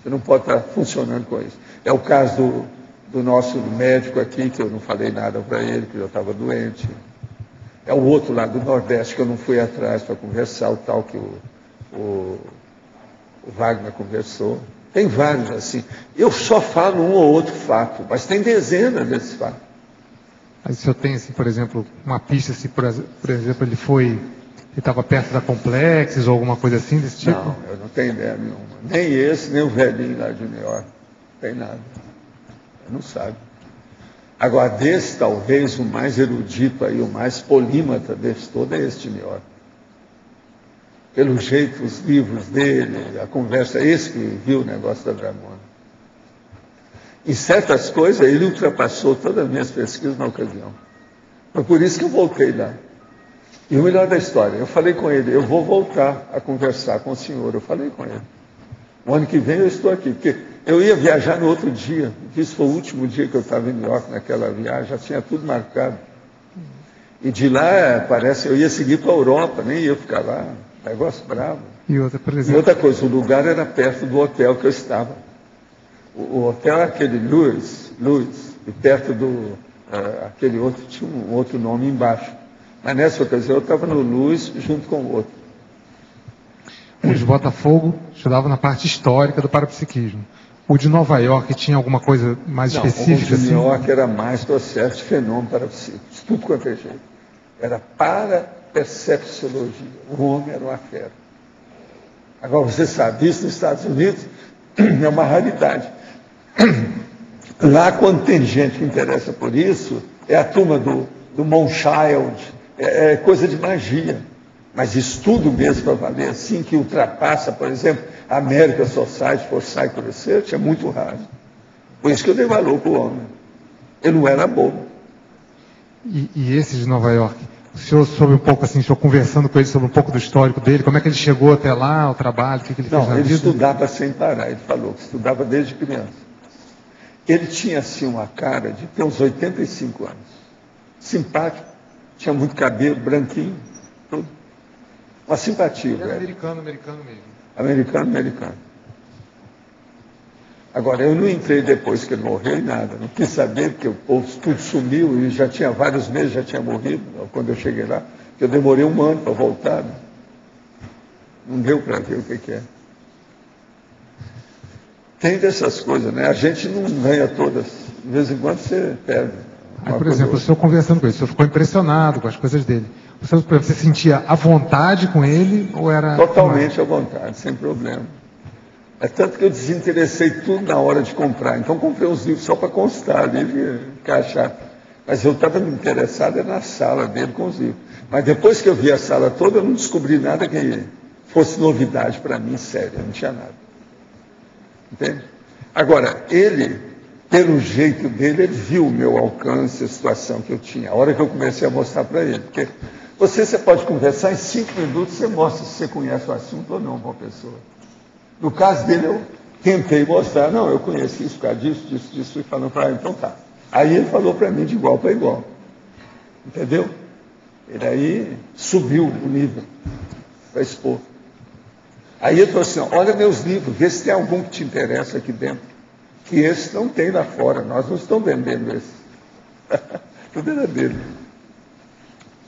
você não pode estar funcionando com isso. É o caso do nosso médico aqui, que eu não falei nada para ele, que eu estava doente. É o outro lá do Nordeste, que eu não fui atrás para conversar, o tal que o Wagner conversou. Tem vários assim. Eu só falo um ou outro fato, mas tem dezenas desses fatos. Mas o senhor tem, assim, por exemplo, uma pista, se por exemplo, ele estava perto da Complexes ou alguma coisa assim desse tipo? Não, eu não tenho ideia nenhuma. Nem esse, nem o velhinho lá de New York. Não tem nada. Não sabe. Agora, desse, talvez, o mais erudito aí, o mais polímata desse todo é esse de New York. Pelo jeito, os livros dele, a conversa, esse que viu o negócio da Dramona. Em certas coisas, ele ultrapassou todas as minhas pesquisas na ocasião. Foi por isso que eu voltei lá. E o melhor da história, eu falei com ele, eu vou voltar a conversar com o senhor. Eu falei com ele. O ano que vem eu estou aqui, porque eu ia viajar no outro dia. Isso foi o último dia que eu estava em New York, naquela viagem, já tinha tudo marcado. E de lá, parece, eu ia seguir para a Europa, nem ia ficar lá. Negócio bravo. E outra, por exemplo... E outra coisa, o lugar era perto do hotel que eu estava. O hotel é aquele Louis, e perto do... aquele outro, tinha um outro nome embaixo. Mas nessa ocasião eu estava no Louis junto com o outro. O de Botafogo estudava na parte histórica do parapsiquismo. O de Nova York tinha alguma coisa mais específica? O de New York era mais processo de fenômeno parapsíquico, tudo quanto é jeito. Era parapercepciologia. O homem era uma fera. Agora, você sabe, isso nos Estados Unidos é uma raridade. Lá, quando tem gente que interessa por isso, é a turma do Moonchild, é coisa de magia. Mas estudo mesmo para valer assim, que ultrapassa, por exemplo, a American Society for Psycho Research, é muito raro. Por isso que eu dei valor para o homem. Ele não era bobo. E esse de Nova York? O senhor soube um pouco assim, o senhor conversando com ele sobre um pouco do histórico dele, como é que ele chegou até lá, o trabalho, o que ele fez na vida? Não, ele estudava sem parar, ele falou que estudava desde criança. Ele tinha assim uma cara de ter uns 85 anos. Simpático, tinha muito cabelo, branquinho, tudo. Uma simpatia. Ele era americano mesmo. Americano. Agora, eu não entrei depois que ele morreu em nada, não quis saber, porque o povo tudo sumiu e já tinha vários meses, já tinha morrido, quando eu cheguei lá, que eu demorei um ano para voltar. Né? Não deu para ver o que é. Tem dessas coisas, né? A gente não ganha todas, de vez em quando você perde. Aí, por exemplo, o senhor conversando com ele, o senhor ficou impressionado com as coisas dele. O senhor, você sentia à vontade com ele ou era... Totalmente à vontade, sem problema. É tanto que eu desinteressei tudo na hora de comprar. Então comprei uns livros só para constar ali, ficar chato. Mas eu estava interessado na sala dele com os livros. Mas depois que eu vi a sala toda, eu não descobri nada que fosse novidade para mim, sério, não tinha nada. Entende? Agora, ele, pelo jeito dele, ele viu o meu alcance, a situação que eu tinha. A hora que eu comecei a mostrar para ele. Porque você pode conversar em 5 minutos, você mostra se você conhece o assunto ou não com a pessoa. No caso dele, eu tentei mostrar, não, eu conheci isso, por causa disso, e falando para ele, então tá. Aí ele falou para mim de igual para igual. Entendeu? Ele aí subiu o nível para expor. Aí ele falou assim, olha meus livros, vê se tem algum que te interessa aqui dentro. Que esse não tem lá fora, nós não estamos vendendo esse. Tudo era dele.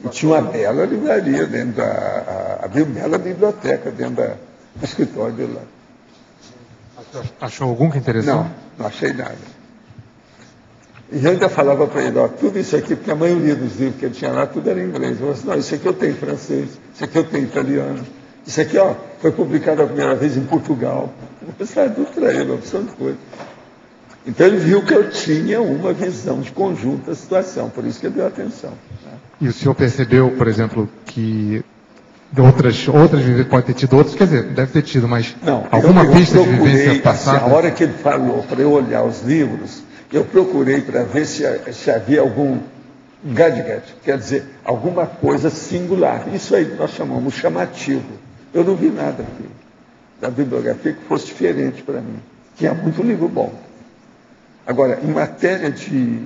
E tinha uma bela livraria dentro havia uma bela biblioteca dentro do escritório dele lá. Achou algum que interessou? Não, não achei nada. E eu ainda falava para ele, tudo isso aqui, porque a maioria dos livros que ele tinha lá, tudo era em inglês. Eu falei assim, não, isso aqui eu tenho em francês, isso aqui eu tenho em italiano, isso aqui foi publicado a primeira vez em Portugal. Eu falei, tudo para ele, uma opção de coisa. Então ele viu que eu tinha uma visão de conjunto da situação, por isso que ele deu atenção. Né? E o senhor percebeu, por exemplo, que outras vivências, pode ter tido outras, quer dizer, deve ter tido, mas não, alguma pista de procurei, vivência passada? Assim, a hora que ele falou para eu olhar os livros, eu procurei para ver se havia algum gadget, quer dizer, alguma coisa singular. Isso aí nós chamamos chamativo. Eu não vi nada aqui da bibliografia que fosse diferente para mim. Tinha muito livro bom. Agora, em matéria de,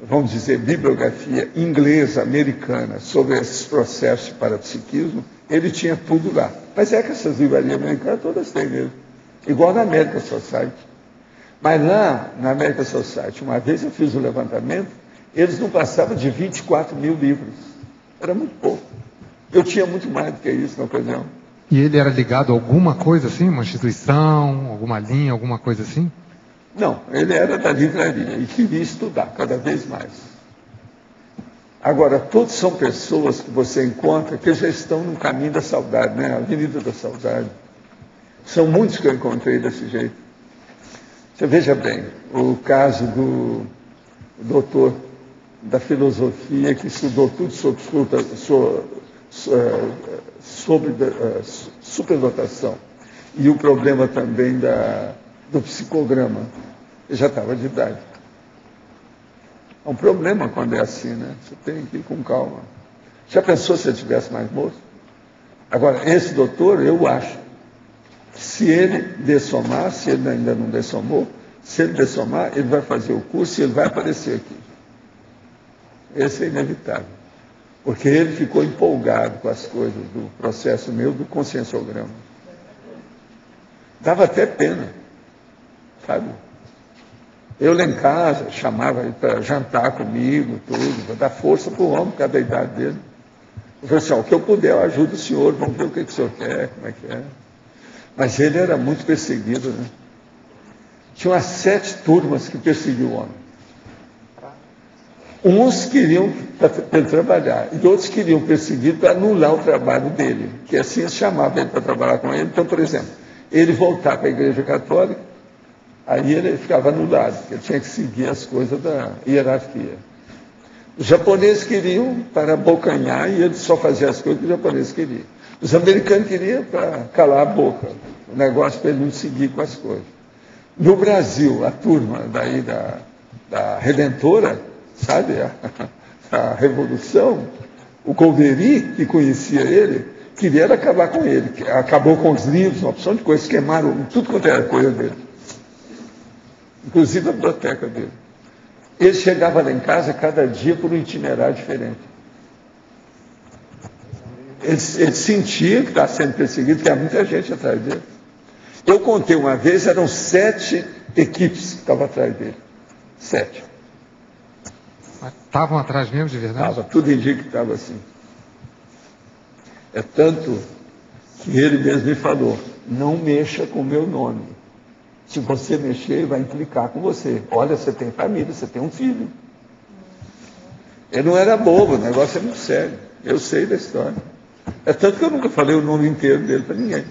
vamos dizer, bibliografia inglesa, americana, sobre esses processos de parapsiquismo, ele tinha tudo lá. Mas é que essas livrarias americanas todas têm mesmo. Igual na American Society. Mas lá, na American Society, uma vez eu fiz o levantamento, eles não passavam de 24 mil livros. Era muito pouco. Eu tinha muito mais do que isso na ocasião. E ele era ligado a alguma coisa assim? Uma instituição, alguma linha, alguma coisa assim? Não, ele era da livraria e queria estudar cada vez mais. Agora, todos são pessoas que você encontra que já estão no caminho da saudade, né? A Avenida da Saudade. São muitos que eu encontrei desse jeito. Você veja bem, o caso do doutor da filosofia que estudou tudo sobre superdotação e o problema também do psicograma. Ele já estava de idade. É um problema quando é assim, né? Você tem que ir com calma. Já pensou se ele tivesse mais moço? Agora, esse doutor, eu acho, se ele dessomar, se ele ainda não dessomou, se ele dessomar, ele vai fazer o curso e ele vai aparecer aqui. Esse é inevitável. Porque ele ficou empolgado com as coisas do processo meu, do conscienciograma. Dava até pena, sabe? Eu lá em casa, chamava ele para jantar comigo, tudo, para dar força para o homem, por causa da idade dele. Eu falei assim, o que eu puder, eu ajudo o senhor, vamos ver o que o senhor quer, como é que é. Mas ele era muito perseguido, né? Tinha umas 7 turmas que perseguiam o homem. Uns queriam para ele trabalhar, e outros queriam perseguir para anular o trabalho dele, que assim eles chamavam ele para trabalhar com ele. Então, por exemplo, ele voltar para a Igreja Católica, aí ele ficava anulado, porque ele tinha que seguir as coisas da hierarquia. Os japoneses queriam para abocanhar, e ele só fazia as coisas que os japoneses queriam. Os americanos queriam para calar a boca, o negócio para ele não seguir com as coisas. No Brasil, a turma daí da Redentora, sabe, a Revolução, o Golbery, que conhecia ele, queria acabar com ele, acabou com os livros, uma opção de coisas, queimaram tudo quanto era coisa dele, inclusive a biblioteca dele. Ele chegava lá em casa cada dia por um itinerário diferente. Ele sentia que estava sendo perseguido, que há muita gente atrás dele. Eu contei uma vez, eram 7 equipes que estavam atrás dele. 7. Estavam atrás mesmo, de verdade? Estava, tudo indica que estava assim. É tanto que ele mesmo me falou, não mexa com o meu nome. Se você mexer, vai implicar com você. Olha, você tem família, você tem um filho. Ele não era bobo, o negócio é muito sério. Eu sei da história. É tanto que eu nunca falei o nome inteiro dele para ninguém.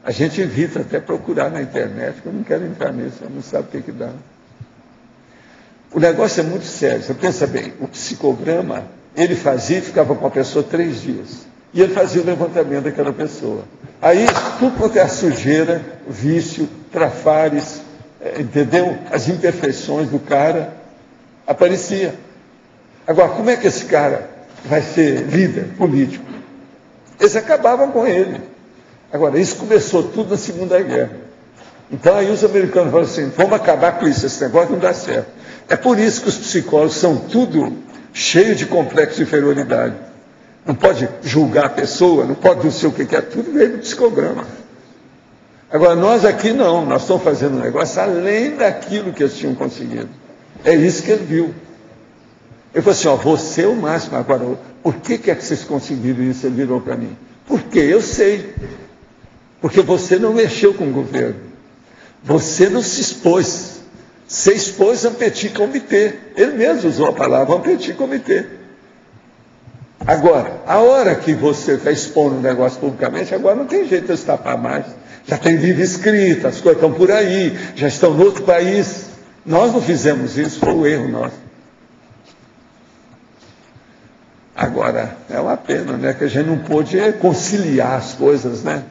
A gente evita até procurar na internet, porque eu não quero entrar nisso, eu não sabe o que dá. O negócio é muito sério. Você pensa bem, o psicograma, ele fazia e ficava com a pessoa 3 dias. E ele fazia o levantamento daquela pessoa. Aí, tudo quanto é a sujeira, vício, trafares, entendeu? As imperfeições do cara, aparecia. Agora, como é que esse cara vai ser líder político? Eles acabavam com ele. Agora, isso começou tudo na Segunda Guerra. Então, aí os americanos falaram assim, vamos acabar com isso, esse negócio não dá certo. É por isso que os psicólogos são tudo cheios de complexo de inferioridade. Não pode julgar a pessoa, não pode não sei o que é, tudo veio do psicograma. Agora, nós aqui não, nós estamos fazendo um negócio além daquilo que eles tinham conseguido. É isso que ele viu. Ele falou assim, ó, você é o máximo. Agora, por que é que vocês conseguiram isso? Ele virou para mim. Porque eu sei. Porque você não mexeu com o governo. Você não se expôs. Você expôs um petit comité. Ele mesmo usou a palavra um petit comité. Agora, a hora que você está expondo um negócio publicamente, agora não tem jeito de se tapar mais. Já tem livro escrito, as coisas estão por aí, já estão no outro país. Nós não fizemos isso, foi um erro nosso. Agora, é uma pena, né, que a gente não pôde conciliar as coisas, né?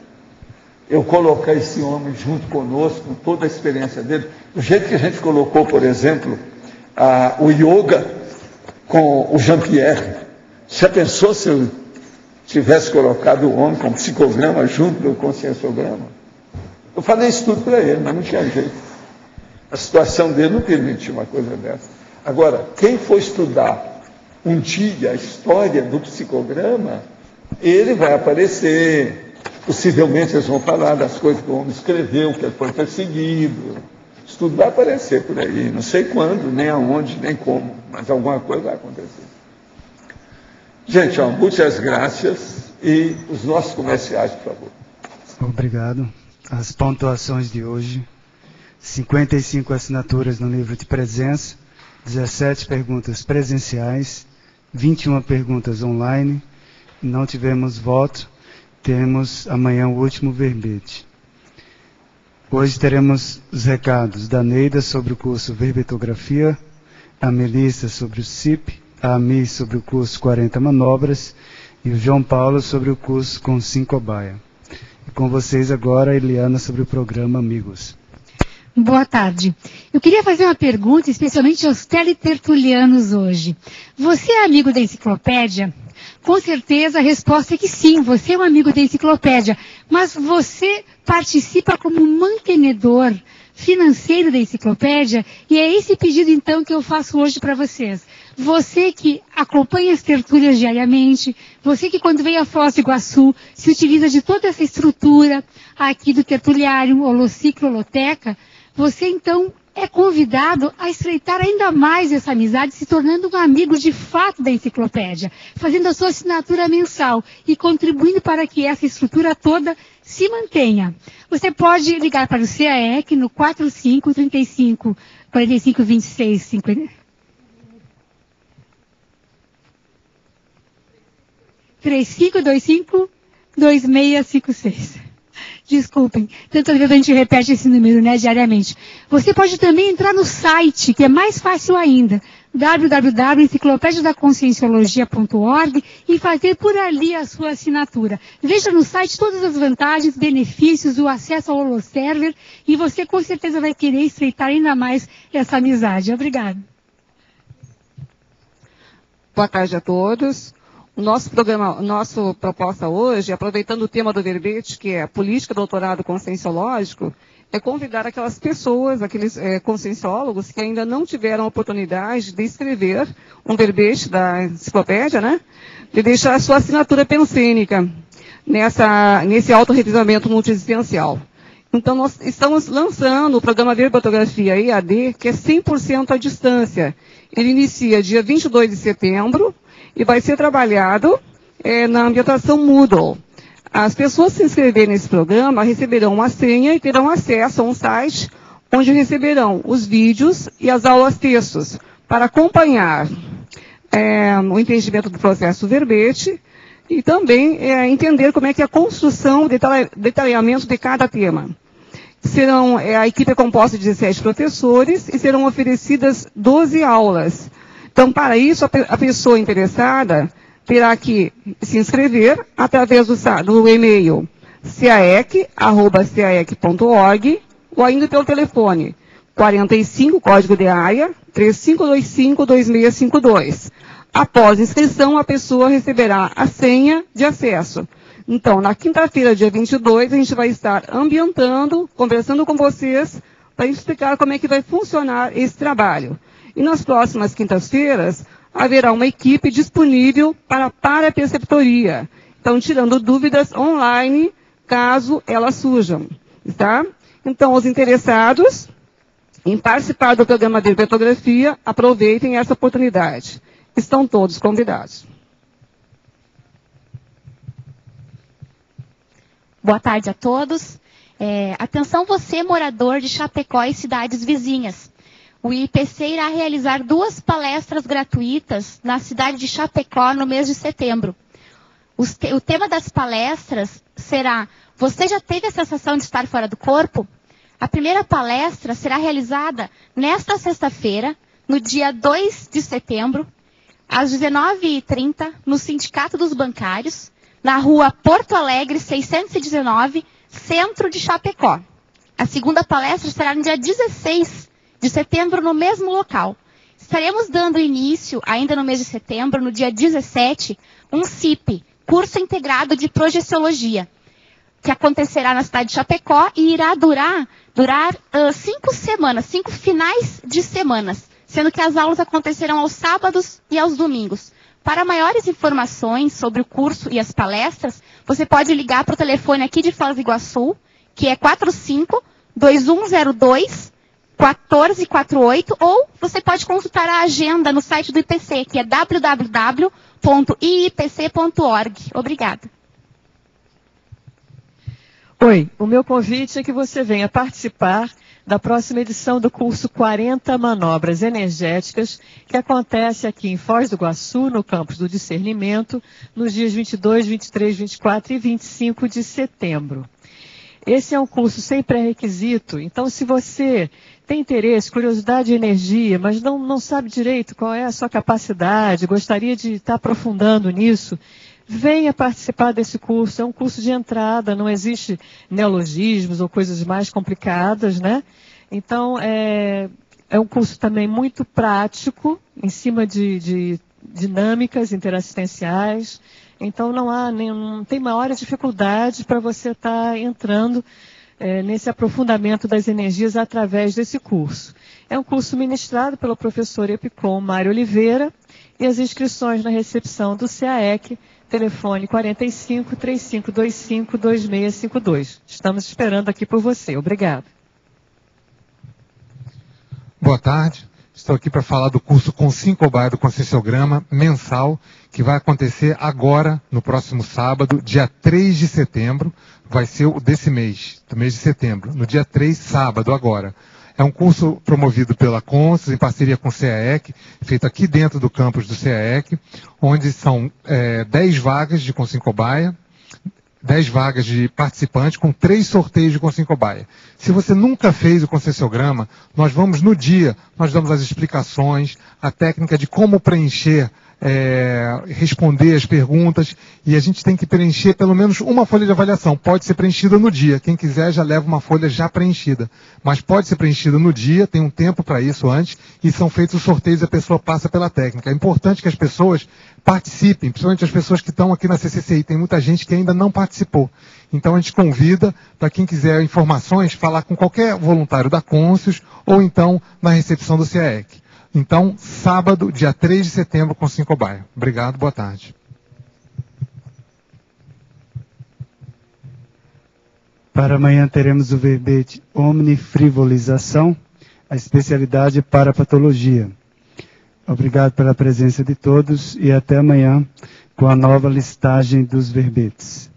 Eu colocar esse homem junto conosco, com toda a experiência dele, do jeito que a gente colocou, por exemplo, o yoga com o Jean-Pierre. Já pensou se eu tivesse colocado o homem com psicograma junto do conscienciograma? Eu falei isso tudo para ele, mas não tinha jeito. A situação dele não permitia uma coisa dessa. Agora, quem for estudar um dia a história do psicograma, ele vai aparecer. Possivelmente eles vão falar das coisas que o homem escreveu, que ele foi perseguido. Isso tudo vai aparecer por aí. Não sei quando, nem aonde, nem como, mas alguma coisa vai acontecer. Gente, ó, muitas graças e os nossos comerciais, por favor. Obrigado. As pontuações de hoje: 55 assinaturas no livro de presença, 17 perguntas presenciais, 21 perguntas online, não tivemos voto, temos amanhã o último verbete. Hoje teremos os recados da Neida sobre o curso Verbetografia, a Melissa sobre o CIP, a Ami sobre o curso 40 Manobras e o João Paulo sobre o curso com 5 Cobaia. E com vocês agora a Eliana sobre o programa Amigos. Boa tarde. Eu queria fazer uma pergunta, especialmente aos teletertulianos hoje. Você é amigo da enciclopédia? Com certeza a resposta é que sim, você é um amigo da enciclopédia, mas você participa como mantenedor financeiro da enciclopédia, e é esse pedido então que eu faço hoje para vocês. Você que acompanha as tertúlias diariamente, você que quando vem a Foz do Iguaçu se utiliza de toda essa estrutura aqui do tertuliário, Holociclo, Holoteca, você então é convidado a estreitar ainda mais essa amizade, se tornando um amigo de fato da enciclopédia, fazendo a sua assinatura mensal e contribuindo para que essa estrutura toda se mantenha. Você pode ligar para o CAEC no 45 35 45 26 50. 3525-2656. Desculpem, tantas vezes a gente repete esse número, né, diariamente. Você pode também entrar no site, que é mais fácil ainda, www.enciclopediadaconscienciologia.org, e fazer por ali a sua assinatura. Veja no site todas as vantagens, benefícios, o acesso ao Holoserver, e você com certeza vai querer estreitar ainda mais essa amizade. Obrigada. Boa tarde a todos. O nosso programa, nossa proposta hoje, aproveitando o tema do verbete, que é a política do doutorado conscienciológico, é convidar aquelas pessoas, aqueles conscienciólogos que ainda não tiveram a oportunidade de escrever um verbete da enciclopédia, né? De deixar a sua assinatura pensênica nesse autorrevisamento multiexistencial. Então, nós estamos lançando o programa Verbotografia EAD, que é 100% à distância. Ele inicia dia 22 de setembro e vai ser trabalhado na ambientação Moodle. As pessoas que se inscreverem nesse programa receberão uma senha e terão acesso a um site onde receberão os vídeos e as aulas textos para acompanhar o entendimento do processo verbete e também entender como é que é a construção, detalhamento de cada tema. A equipe é composta de 17 professores e serão oferecidas 12 aulas. Então, para isso, a pessoa interessada terá que se inscrever através do e-mail caec@caec.org ou ainda pelo telefone 45, código de área, 3525-2652. Após inscrição, a pessoa receberá a senha de acesso. Então, na quinta-feira, dia 22, a gente vai estar ambientando, conversando com vocês, para explicar como é que vai funcionar esse trabalho. E nas próximas quintas-feiras, haverá uma equipe disponível para a parapreceptoria. Então, tirando dúvidas online, caso elas surjam. Tá? Então, os interessados em participar do programa de Verbetografia, aproveitem essa oportunidade. Estão todos convidados. Boa tarde a todos. Atenção você, morador de Chapecó e cidades vizinhas. O IPC irá realizar 2 palestras gratuitas na cidade de Chapecó no mês de setembro. O tema das palestras será: você já teve a sensação de estar fora do corpo? A primeira palestra será realizada nesta sexta-feira, no dia 2 de setembro, às 19h30, no Sindicato dos Bancários, na rua Porto Alegre, 619, centro de Chapecó. A segunda palestra será no dia 16 de setembro, no mesmo local. Estaremos dando início, ainda no mês de setembro, no dia 17, um CIP, Curso Integrado de Projeciologia, que acontecerá na cidade de Chapecó e irá durar 5 semanas, 5 finais de semanas, sendo que as aulas acontecerão aos sábados e aos domingos. Para maiores informações sobre o curso e as palestras, você pode ligar para o telefone aqui de Foz do Iguaçu, que é 45-2102-1448, ou você pode consultar a agenda no site do IPC, que é www.iipc.org. Obrigada. Oi, o meu convite é que você venha participar da próxima edição do curso 40 Manobras Energéticas, que acontece aqui em Foz do Iguaçu, no campus do Discernimento, nos dias 22, 23, 24 e 25 de setembro. Esse é um curso sem pré-requisito, então se você tem interesse, curiosidade e energia, mas não sabe direito qual é a sua capacidade, gostaria de estar aprofundando nisso, venha participar desse curso. É um curso de entrada, não existe neologismos ou coisas mais complicadas, né? Então, é um curso também muito prático, em cima de dinâmicas interassistenciais. Então, não tem maior dificuldade para você estar entrando nesse aprofundamento das energias através desse curso. É um curso ministrado pelo professor Epicom Mário Oliveira, e as inscrições na recepção do CAEC, telefone 45-3525-2652. Estamos esperando aqui por você. Obrigado. Boa tarde. Estou aqui para falar do curso Consincobaia do Conscienciograma mensal, que vai acontecer agora, no próximo sábado, dia 3 de setembro. Vai ser o desse mês, do mês de setembro. No dia 3, sábado, agora. É um curso promovido pela Conscius, em parceria com o CAEC, feito aqui dentro do campus do CAEC, onde são 10 vagas de Consincobaia, 10 vagas de participantes, com 3 sorteios de Consincobaia. Se você nunca fez o Conscienciograma, nós vamos no dia, nós damos as explicações, a técnica de como preencher, responder as perguntas, e a gente tem que preencher pelo menos uma folha de avaliação. Pode ser preenchida no dia, quem quiser já leva uma folha já preenchida, mas pode ser preenchida no dia, tem um tempo para isso antes, e são feitos os sorteios e a pessoa passa pela técnica. É importante que as pessoas participem, principalmente as pessoas que estão aqui na CCCI, tem muita gente que ainda não participou. Então a gente convida, para quem quiser informações, falar com qualquer voluntário da Conscius, ou então na recepção do CAEC. Então, sábado, dia 3 de setembro, Consincobaia. Obrigado, boa tarde. Para amanhã teremos o verbete omnifrivolização, a especialidade para patologia. Obrigado pela presença de todos e até amanhã com a nova listagem dos verbetes.